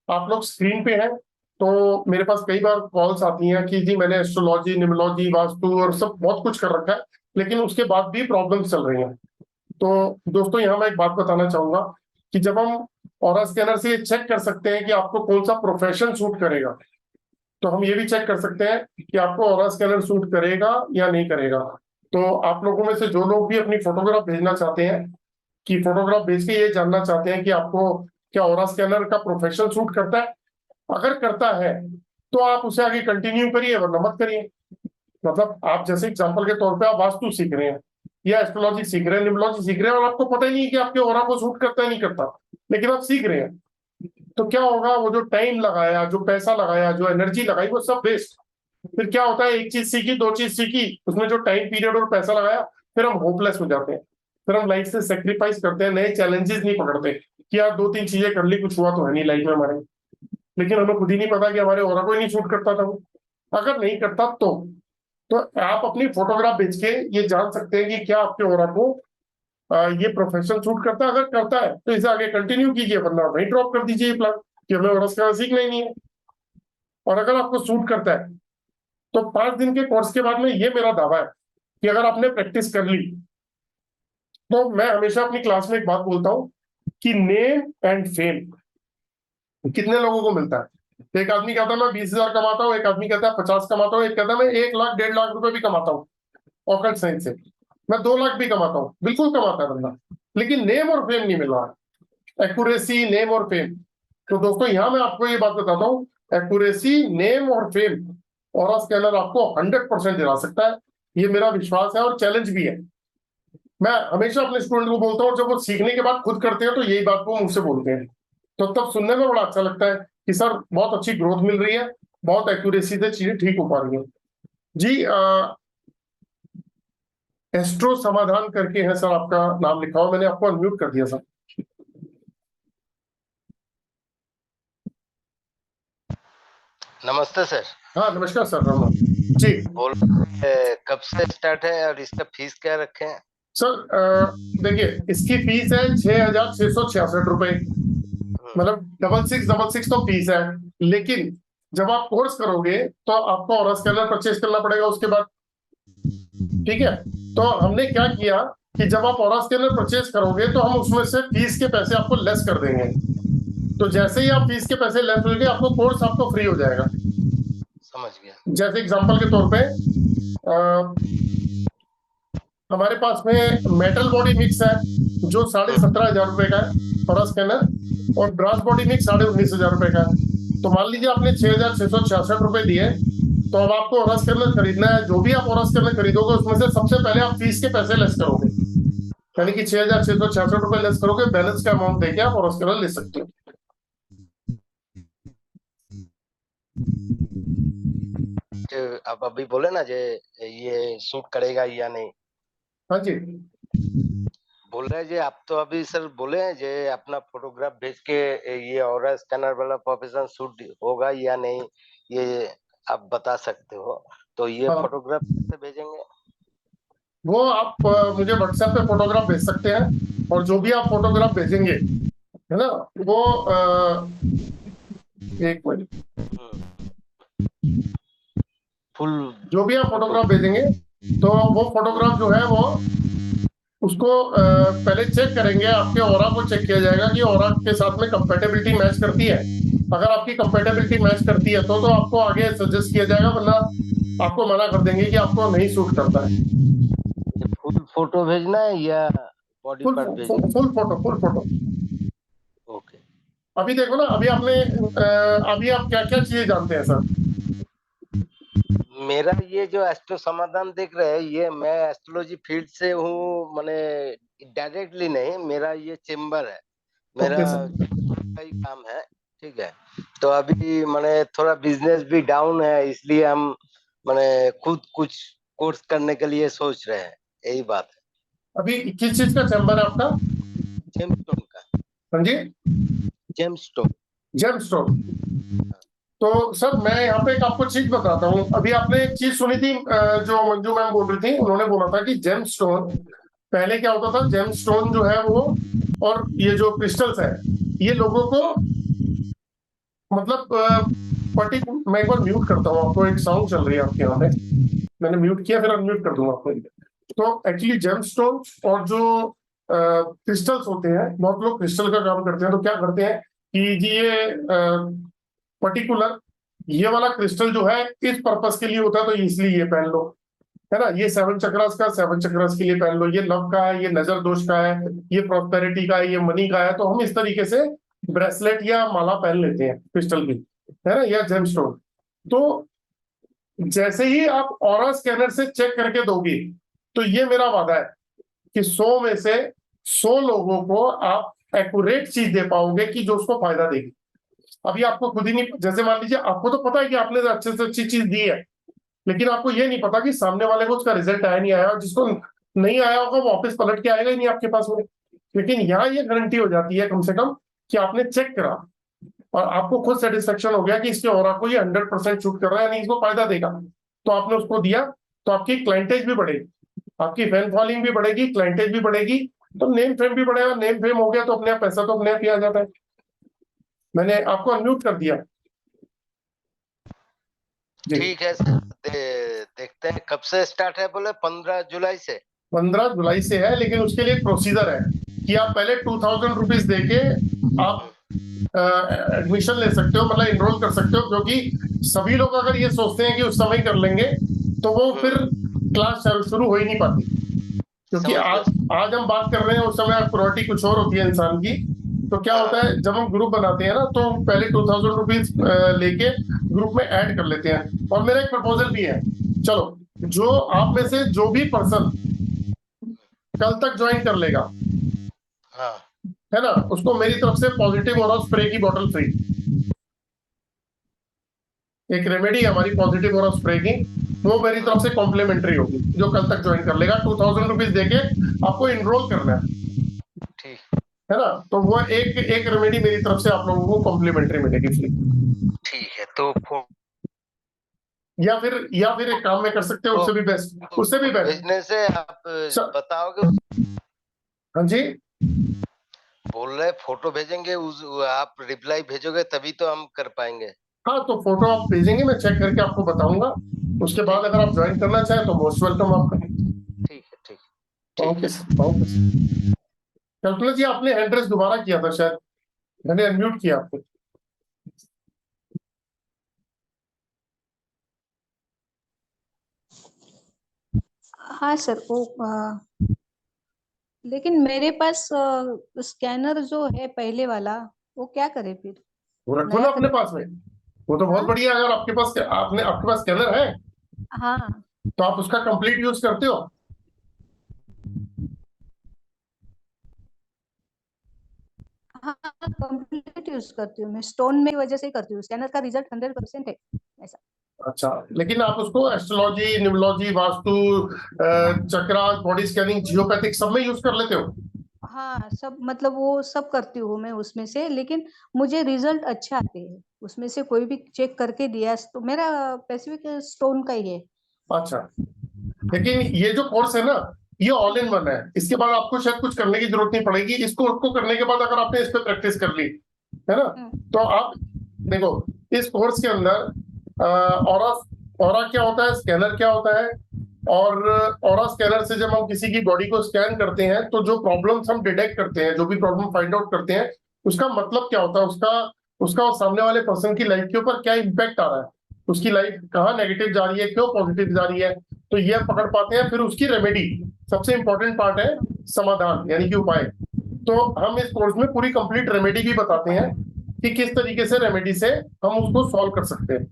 आप लोग स्क्रीन पे हैं, तो मेरे पास कई बार कॉल्स आती हैं कि जी मैंने एस्ट्रोलॉजी, न्यूमरोलॉजी, वास्तु और सब बहुत कुछ कर रखा है, लेकिन उसके बाद भी प्रॉब्लम्स चल रही हैं। तो दोस्तों यहाँ मैं एक बात बताना चाहूंगा कि जब हम ऑरा स्कैनर से चेक कर सकते हैं कि आपको कौन सा प्रोफेशन सूट करेगा, तो हम ये भी चेक कर सकते हैं कि आपको ऑरा स्कैनर सूट करेगा या नहीं करेगा। तो आप लोगों में से जो लोग भी अपनी फोटोग्राफ भेजना चाहते हैं, कि फोटोग्राफ भेज के ये जानना चाहते हैं कि आपको क्या ऑरा स्कैनर का प्रोफेशन सूट करता है, अगर करता है तो आप उसे आगे कंटिन्यू करिए वरना मत करिए। मतलब आप जैसे एग्जांपल के तौर पे आप वास्तु सीख रहे हैं या एस्ट्रोलॉजी सीख रहे हैं, न्यूमरोलॉजी सीख रहे हैं, और आपको पता ही नहीं है कि आपके ऑरा को सूट करता है नहीं करता, लेकिन आप सीख रहे हैं, तो क्या होगा, वो जो टाइम लगाया, जो पैसा लगाया, जो एनर्जी लगाई, वो सब वेस्ट। फिर क्या होता है, एक चीज सीखी, 2 चीज सीखी, उसमें जो टाइम पीरियड और पैसा लगाया, फिर हम होपलेस हो जाते हैं, फिर हम लाइफ से सेक्रीफाइस करते हैं, नए चैलेंजेस नहीं पकड़ते कि यार 2-3 चीजें कर ली, कुछ हुआ तो है नहीं लाइफ में हमारे, लेकिन हमें खुद ही नहीं पता कि हमारे ऑरा को ही नहीं शूट करता था वो। अगर नहीं करता तो आप अपनी फोटोग्राफ भेज के ये जान सकते हैं कि क्या आपके ऑरा को ये प्रोफेशन शूट करता है। अगर करता है तो इसे आगे कंटिन्यू कीजिए, वरना वही ड्रॉप कर दीजिए प्लान कि हमें ऑरा स्कैनर सीखना ही नहीं है। और अगर आपको सूट करता है तो 5 दिन के कोर्स के बाद में ये मेरा दावा है कि अगर आपने प्रैक्टिस कर ली, तो मैं हमेशा अपनी क्लास में एक बात बोलता हूं कि नेम एंड फेम कितने लोगों को मिलता है। एक आदमी कहता है मैं 20,000 कमाता हूँ, एक आदमी कहता है 50 कमाता हूँ, एक कहता है मैं 1 लाख 1.5 लाख रुपए भी कमाता हूँ ऑकल्ट साइंस से, मैं 2 लाख भी कमाता हूँ, बिल्कुल कमाता है बंदा, लेकिन नेम और फेम नहीं मिल रहा है। एक्यूरेसी, नेम और फेम। तो दोस्तों यहाँ मैं आपको ये बात बताता हूँ, एक्यूरेसी, नेम और फेम ऑरा स्कैनर आपको 100% दिला सकता है, ये मेरा विश्वास है और चैलेंज भी है। मैं हमेशा अपने स्टूडेंट को बोलता हूँ, जब वो सीखने के बाद खुद करते हैं तो यही बात वो मुझसे बोलते हैं, तो तब सुनने में बड़ा अच्छा लगता है कि सर बहुत अच्छी ग्रोथ मिल रही है, बहुत एक्यूरेसी से चीजें ठीक हो पा रही हैं। जी एस्ट्रो समाधान करके है सर, आपका नाम लिखा हुआ, मैंने आपको अनम्यूट कर दिया सर। नमस्ते सर। हाँ नमस्कार सर, राम जी। बोल कब से स्टार्ट है और इसका फीस क्या रखे हैं सर? देखिए इसकी फीस है 6,666 रुपए, मतलब 6666 तो फीस है, लेकिन जब आप कोर्स करोगे तो आपको ऑरा स्कैनर परचेज करना पड़ेगा उसके बाद, ठीक है। तो हमने क्या किया कि जब आप ऑरा स्कैनर परचेज करोगे तो हम उसमें से फीस के पैसे आपको लेस कर देंगे, तो जैसे ही आप फीस के पैसे लेस होंगे आपको कोर्स आपको फ्री हो जाएगा। समझ गया। जैसे एग्जांपल के तौर पे हमारे पास में मेटल बॉडी मिक्स है जो 17,500 रुपए का है ऑरा स्कैनर, और ब्रास बॉडी मिक्स 19,500 रुपए का है। तो मान लीजिए आपने 6,666 रुपए दिए, तो अब आपको ऑरा स्कैनर खरीदना है, जो भी आप ऑरा स्कैनर खरीदोगे उसमें से सबसे पहले आप फीस के पैसे लेस करोगे, यानी कि 6,666 रुपए लेस करोगे, बैलेंस का अमाउंट देके आप ऑरा स्कैनर ले सकते हो। अब अभी बोले ना जे ये सूट करेगा या नहीं। हाँ जी बोल रहे जे आप तो अभी सर बोले हैं जे अपना फोटोग्राफ भेज के ये ऑरा स्कैनर वाला प्रोफेशन सूट होगा या नहीं, ये आप बता सकते हो, तो ये हाँ। फोटोग्राफ कैसे भेजेंगे? वो आप मुझे व्हाट्सएप पे फोटोग्राफ भेज सकते हैं, और जो भी आप फोटोग्राफ भेजेंगे है ना, वो एक मिनट, फुल जो भी आप फोटोग्राफ भेजेंगे तो वो फोटोग्राफ जो है वो उसको पहले चेक करेंगे, आपके ऑरा को चेक किया जाएगा कि ऑरा के साथ में कंपैटिबिलिटी मैच करती है। अगर आपकी कंपैटिबिलिटी मैच करती है तो आपको आगे सजेस्ट किया जाएगा, वरना आपको मना कर देंगे कि आपको नहीं सूट करता है। फुल फोटो भेजना है या बॉडी फुल पार्ट भेजना है? Full photo. ओके। अभी देखो ना, अभी आपने अभी आप क्या क्या चीजें जानते हैं सर? मेरा ये जो एस्ट्रो समाधान देख रहे हैं, ये मैं एस्ट्रोलॉजी फील्ड से हूँ, माने डायरेक्टली नहीं, मेरा ये चेम्बर है, मेरा ओके सर। का ही काम है। ठीक है, तो अभी माने थोड़ा बिजनेस भी डाउन है, इसलिए हम माने खुद कुछ कोर्स करने के लिए सोच रहे हैं, यही बात है। अभी किस चीज का चैम्बर है आपका? जेमस्टोन का। हाँ जी, जेमस्टोन। जेमस्टोन। तो सर मैं यहाँ पे एक आपको चीज बताता हूँ। अभी आपने एक चीज सुनी थी, जो मंजू मैम बोल रही थी, उन्होंने बोला था कि जेमस्टोन, पहले क्या होता था, जेमस्टोन जो है वो, और ये जो क्रिस्टल्स है, ये लोगों को मतलब मैं एक बार म्यूट करता हूँ आपको, एक साउंड चल रही है आपके यहाँ पे, मैंने म्यूट किया, फिर अनम्यूट कर दूंगा आपको। तो एक्चुअली जेमस्टोन और जो क्रिस्टल्स होते हैं, बहुत लोग क्रिस्टल का काम करते हैं, तो क्या करते हैं कि जी ये पर्टिकुलर ये वाला क्रिस्टल जो है इस पर्पस के लिए होता है, तो इसलिए ये पहन लो, है ना, ये 7 चक्रास का 7 चक्रास के लिए पहन लो, ये लव का है, ये नजर दोष का है, ये प्रॉस्पेरिटी का है, ये मनी का है। तो हम इस तरीके से ब्रेसलेट या माला पहन लेते हैं क्रिस्टल की, है ना, या जेमस्टोन। तो जैसे ही आप ऑरा स्कैनर से चेक करके दोगे, तो ये मेरा वादा है कि 100 में से 100 लोगों को आप एक्यूरेट चीज दे पाओगे कि जो उसको फायदा देगी। अभी आपको खुद ही नहीं, जैसे मान लीजिए आपको तो पता है कि आपने अच्छे से अच्छी चीज दी है, लेकिन आपको ये नहीं पता कि सामने वाले को उसका रिजल्ट आया नहीं आया, और जिसको नहीं आया होगा वो वापस पलट के आएगा ही नहीं आपके पास में। लेकिन यहाँ ये गारंटी हो जाती है कम से कम कि आपने चेक करा और आपको खुद सेटिस्फेक्शन हो गया कि इसके ऑरा को ये 100% शूट कर रहा है, यानी इसको फायदा देगा, तो आपने उसको दिया, तो आपकी क्लाइंटेज भी बढ़ेगी, आपकी फैन फॉलोइंग भी बढ़ेगी, क्लाइंटेज भी बढ़ेगी, तो नेम फेम भी बढ़ेगा। नेम फेम हो गया तो अपने आप पैसा तो अपने आप ही आ जाता है। मैंने आपको अनम्यूट कर दिया जी। ठीक है सर, देखते हैं कब से स्टार्ट है, बोले 15 जुलाई से। 15 जुलाई से है, लेकिन उसके लिए प्रोसीजर है कि आप पहले 2000 रुपीज देके आप एडमिशन ले सकते हो, मतलब इनरोल कर सकते हो, क्योंकि सभी लोग अगर ये सोचते हैं कि उस समय कर लेंगे तो वो फिर क्लास शुरू हो ही नहीं पाती, क्योंकि आज हम बात कर रहे हैं, उस समय प्रायोरिटी कुछ और होती है इंसान की। तो क्या होता है, जब हम ग्रुप बनाते हैं ना, तो पहले 2000 रुपीज लेके ग्रुप में ऐड कर लेते हैं। और मेरा एक प्रपोजल भी है, चलो जो आप में से जो भी पर्सन कल तक ज्वाइन कर लेगा, हाँ, है ना, उसको मेरी तरफ से पॉजिटिव ऑरा स्प्रे की बोतल फ्री। एक रेमेडी है हमारी पॉजिटिव ऑरा स्प्रे की, वो मेरी तरफ से कॉम्प्लीमेंट्री होगी, जो कल तक ज्वाइन कर लेगा। 2000 रुपीज देके आपको इनरोल करना है, ठीक है ना, तो वो एक रेमेडी मेरी तरफ से आप लोगों को कॉम्प्लीमेंट्री मिलेगी फ्री। ठीक है, तो या फिर एक काम में कर सकते हो, उससे भी बेस्ट, उससे भी बेस्ट भेजने से आप बताओगे। हाँ जी, बोल रहे फोटो भेजेंगे, आप रिप्लाई भेजोगे तभी तो हम कर पाएंगे। हाँ, तो फोटो आप भेजेंगे, मैं चेक करके आपको बताऊंगा। उसके बाद अगर आप ज्वाइन करना चाहें तो मोस्ट वेलकम आपका। ठीक है, ठीक। Okay sir, okay sir. Kalpana ji, आपने एड्रेस दोबारा किया था शायद, मैंने अनम्यूट किया आपको। हाँ सर, वो लेकिन मेरे पास स्कैनर जो है पहले वाला, वो क्या करे फिर? वो रखो ना नया अपने पास में, वो तो बहुत हाँ? बढ़िया। अगर आपके पास आपके पास स्कैनर है हाँ तो आप उसका कंप्लीट यूज करते हो। हाँ, कंप्लीट यूज करती हूँ मैं, स्टोन में वजह से ही करती हूँ, स्कैनर का रिजल्ट 100% है ऐसा। अच्छा, लेकिन आप उसको एस्ट्रोलॉजी, न्यूमरोलॉजी, वास्तु, चक्रा, बॉडी स्कैनिंग, जियोपैथिक सब में यूज कर लेते हो? हाँ सब, मतलब वो सब करती हूँ मैं उसमें से, लेकिन मुझे रिजल्ट अच्छे आते हैं उसमें से। कोई भी चेक करके दिया तो मेरा पैसिफिक स्टोन का ही है। अच्छा, लेकिन ये जो कोर्स है ना, ये ऑल इन वन है, इसके बाद आपको शायद कुछ करने की जरूरत नहीं पड़ेगी। इसको उसको करने के बाद अगर आपने इस पे प्रैक्टिस कर ली, है ना, तो आप देखो इस कोर्स के अंदर ऑरा ऑरा क्या होता है, स्कैनर क्या होता है, और ऑरा स्कैनर से जब हम किसी की बॉडी को स्कैन करते हैं तो जो प्रॉब्लम्स हम डिटेक्ट करते हैं, जो भी प्रॉब्लम फाइंड आउट करते हैं, उसका मतलब क्या होता है, उसका उसका सामने वाले पर्सन की लाइफ के ऊपर क्या इम्पैक्ट आ रहा है, उसकी लाइफ कहाँ नेगेटिव जा रही है, क्यों पॉजिटिव जा रही है, तो ये पकड़ पाते हैं। फिर उसकी रेमेडी, सबसे इंपॉर्टेंट पार्ट है समाधान यानी कि उपाय। तो हम इस कोर्स में पूरी कंप्लीट रेमेडी भी बताते हैं कि किस तरीके से रेमेडी से हम उसको सॉल्व कर सकते हैं।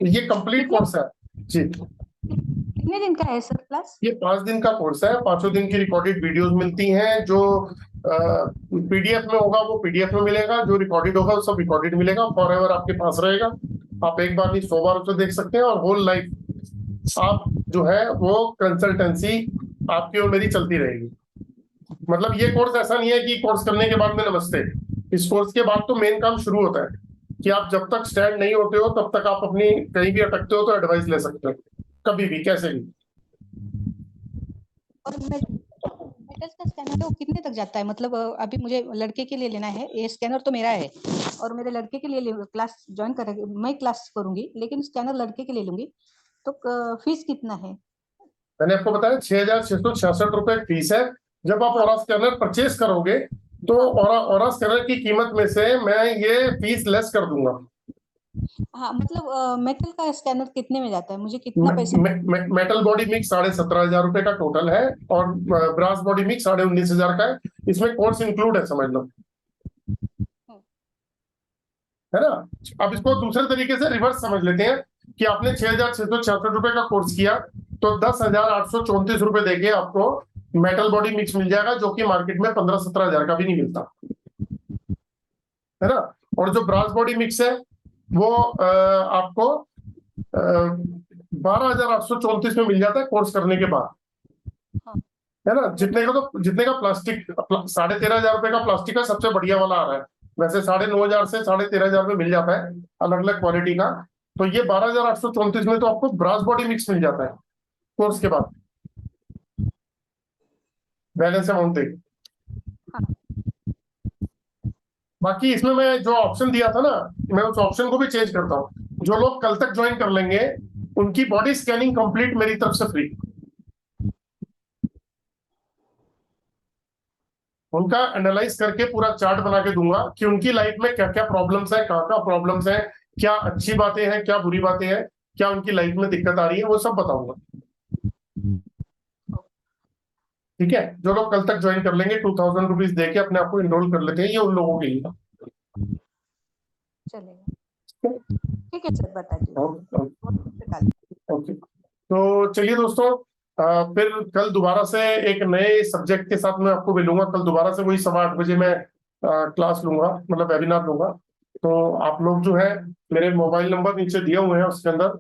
ये कंप्लीट कोर्स है जी। कितने दिन का है सर क्लास? ये 5 दिन का कोर्स है, 5 दिन की रिकॉर्डेड वीडियोस मिलती हैं। जो पीडीएफ में होगा वो पीडीएफ में मिलेगा, जो रिकॉर्डेड होगा वो सब रिकॉर्डेड मिलेगा, फॉरएवर आपके पास रहेगा। आप एक बार नहीं 100 बार उसे देख सकते हैं, और होल लाइफ आप जो है वो कंसल्टेंसी आपकी और मेरी चलती रहेगी। मतलब ये कोर्स ऐसा नहीं है कि कोर्स करने के बाद में नमस्ते। इस कोर्स के बाद तो मेन काम शुरू होता है कि आप जब तक स्टैंड नहीं होते हो तब तक आप अपनी कहीं भी अटकते हो तो एडवाइस ले सकते हो, कभी भी कैसे भी। और मेटल्स का स्कैनर है वो कितने तक जाता है? मतलब अभी मुझे लड़के के लिए लेना है, ये स्कैनर तो मेरा है और मेरे लड़के के लिए क्लास ज्वाइन करेंगे, मैं क्लास करूंगी लेकिन स्कैनर लड़के के लिए लूंगी, तो फीस कितना है? मैंने आपको बताया 6,666 रुपए फीस है। जब आप ऑरा स्कैनर परचेज करोगे तो ऑरा स्कैनर की कीमत में से मैं ये फीस लेस कर दूंगा। हाँ, मतलब मेटल का स्कैनर कितने में जाता है, मुझे कितना पैसा? मेटल बॉडी मिक्स 17,500 रुपए का टोटल है, और ब्रास बॉडी मिक्स 19,500 का है। इसमें कोर्स इंक्लूड है, समझ लो, है ना। अब इसको दूसरे तरीके से रिवर्स समझ लेते हैं कि आपने 6,666 रुपए का कोर्स किया तो 10,834 रुपए देके आपको मेटल बॉडी मिक्स मिल जाएगा, जो कि मार्केट में 15-17 हजार का भी नहीं मिलता, है ना। और जो ब्रास बॉडी मिक्स है वो आपको 12,834 में मिल जाता है कोर्स करने के बाद, है ना। जितने का प्लास्टिक 13,500 रुपए का प्लास्टिक का सबसे बढ़िया वाला आ रहा है। वैसे 9,500 से 13,500 में मिल जाता है अलग अलग क्वालिटी का। तो ये 12,834 में तो आपको ब्रास बॉडी मिक्स मिल जाता है कोर्स के बाद, बैलेंस अमाउंट देख। बाकी इसमें मैं जो ऑप्शन दिया था ना, मैं उस ऑप्शन को भी चेंज करता हूँ। जो लोग कल तक ज्वाइन कर लेंगे उनकी बॉडी स्कैनिंग कंप्लीट मेरी तरफ से फ्री। उनका एनालाइज करके पूरा चार्ट बना के दूंगा कि उनकी लाइफ में क्या क्या प्रॉब्लम्स है, कहाँ कहाँ प्रॉब्लम्स है, क्या अच्छी बातें हैं, क्या बुरी बातें हैं, क्या उनकी लाइफ में दिक्कत आ रही है, वो सब बताऊंगा। ठीक है। जो लोग कल तक ज्वाइन कर लेंगे 2,000 रुपीज दे के अपने आप को इनरोल कर लेते हैं, ये उन लोगों के लिए। चलेगा, ठीक है सर, बता दीजिए। ओके, तो चलिए दोस्तों, फिर कल दोबारा से एक नए सब्जेक्ट के साथ मैं आपको मिलूंगा। कल दोबारा से वही 8:15 बजे मैं क्लास लूंगा, मतलब वेबिनार लूंगा। तो आप लोग जो है, मेरे मोबाइल नंबर नीचे दिए हुए हैं, उसके अंदर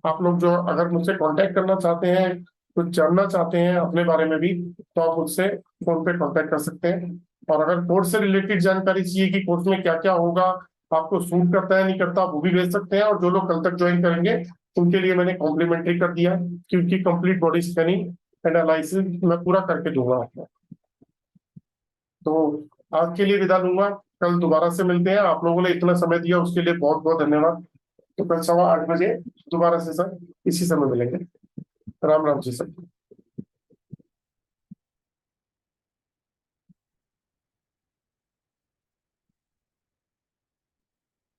आप लोग जो अगर मुझसे कांटेक्ट करना चाहते हैं, कुछ जानना चाहते हैं अपने बारे में भी, तो आप मुझसे फोन पे कांटेक्ट कर सकते हैं। और अगर कोर्स से रिलेटेड जानकारी चाहिए कि कोर्स में क्या क्या होगा, आपको सूट करता है नहीं करता, वो भी भेज सकते हैं। और जो लोग कल तक ज्वाइन करेंगे उनके लिए मैंने कॉम्प्लीमेंट्री कर दिया कि उनकी कंप्लीट बॉडी स्कैनिंग एनालिसिस मैं पूरा करके दूंगा आपको। तो आज के लिए विदा लूंगा, कल दोबारा से मिलते हैं। आप लोगों ने इतना समय दिया उसके लिए बहुत बहुत धन्यवाद। तो कल 8:15 बजे दोबारा से सर इसी समय मिलेंगे। राम राम जी सर।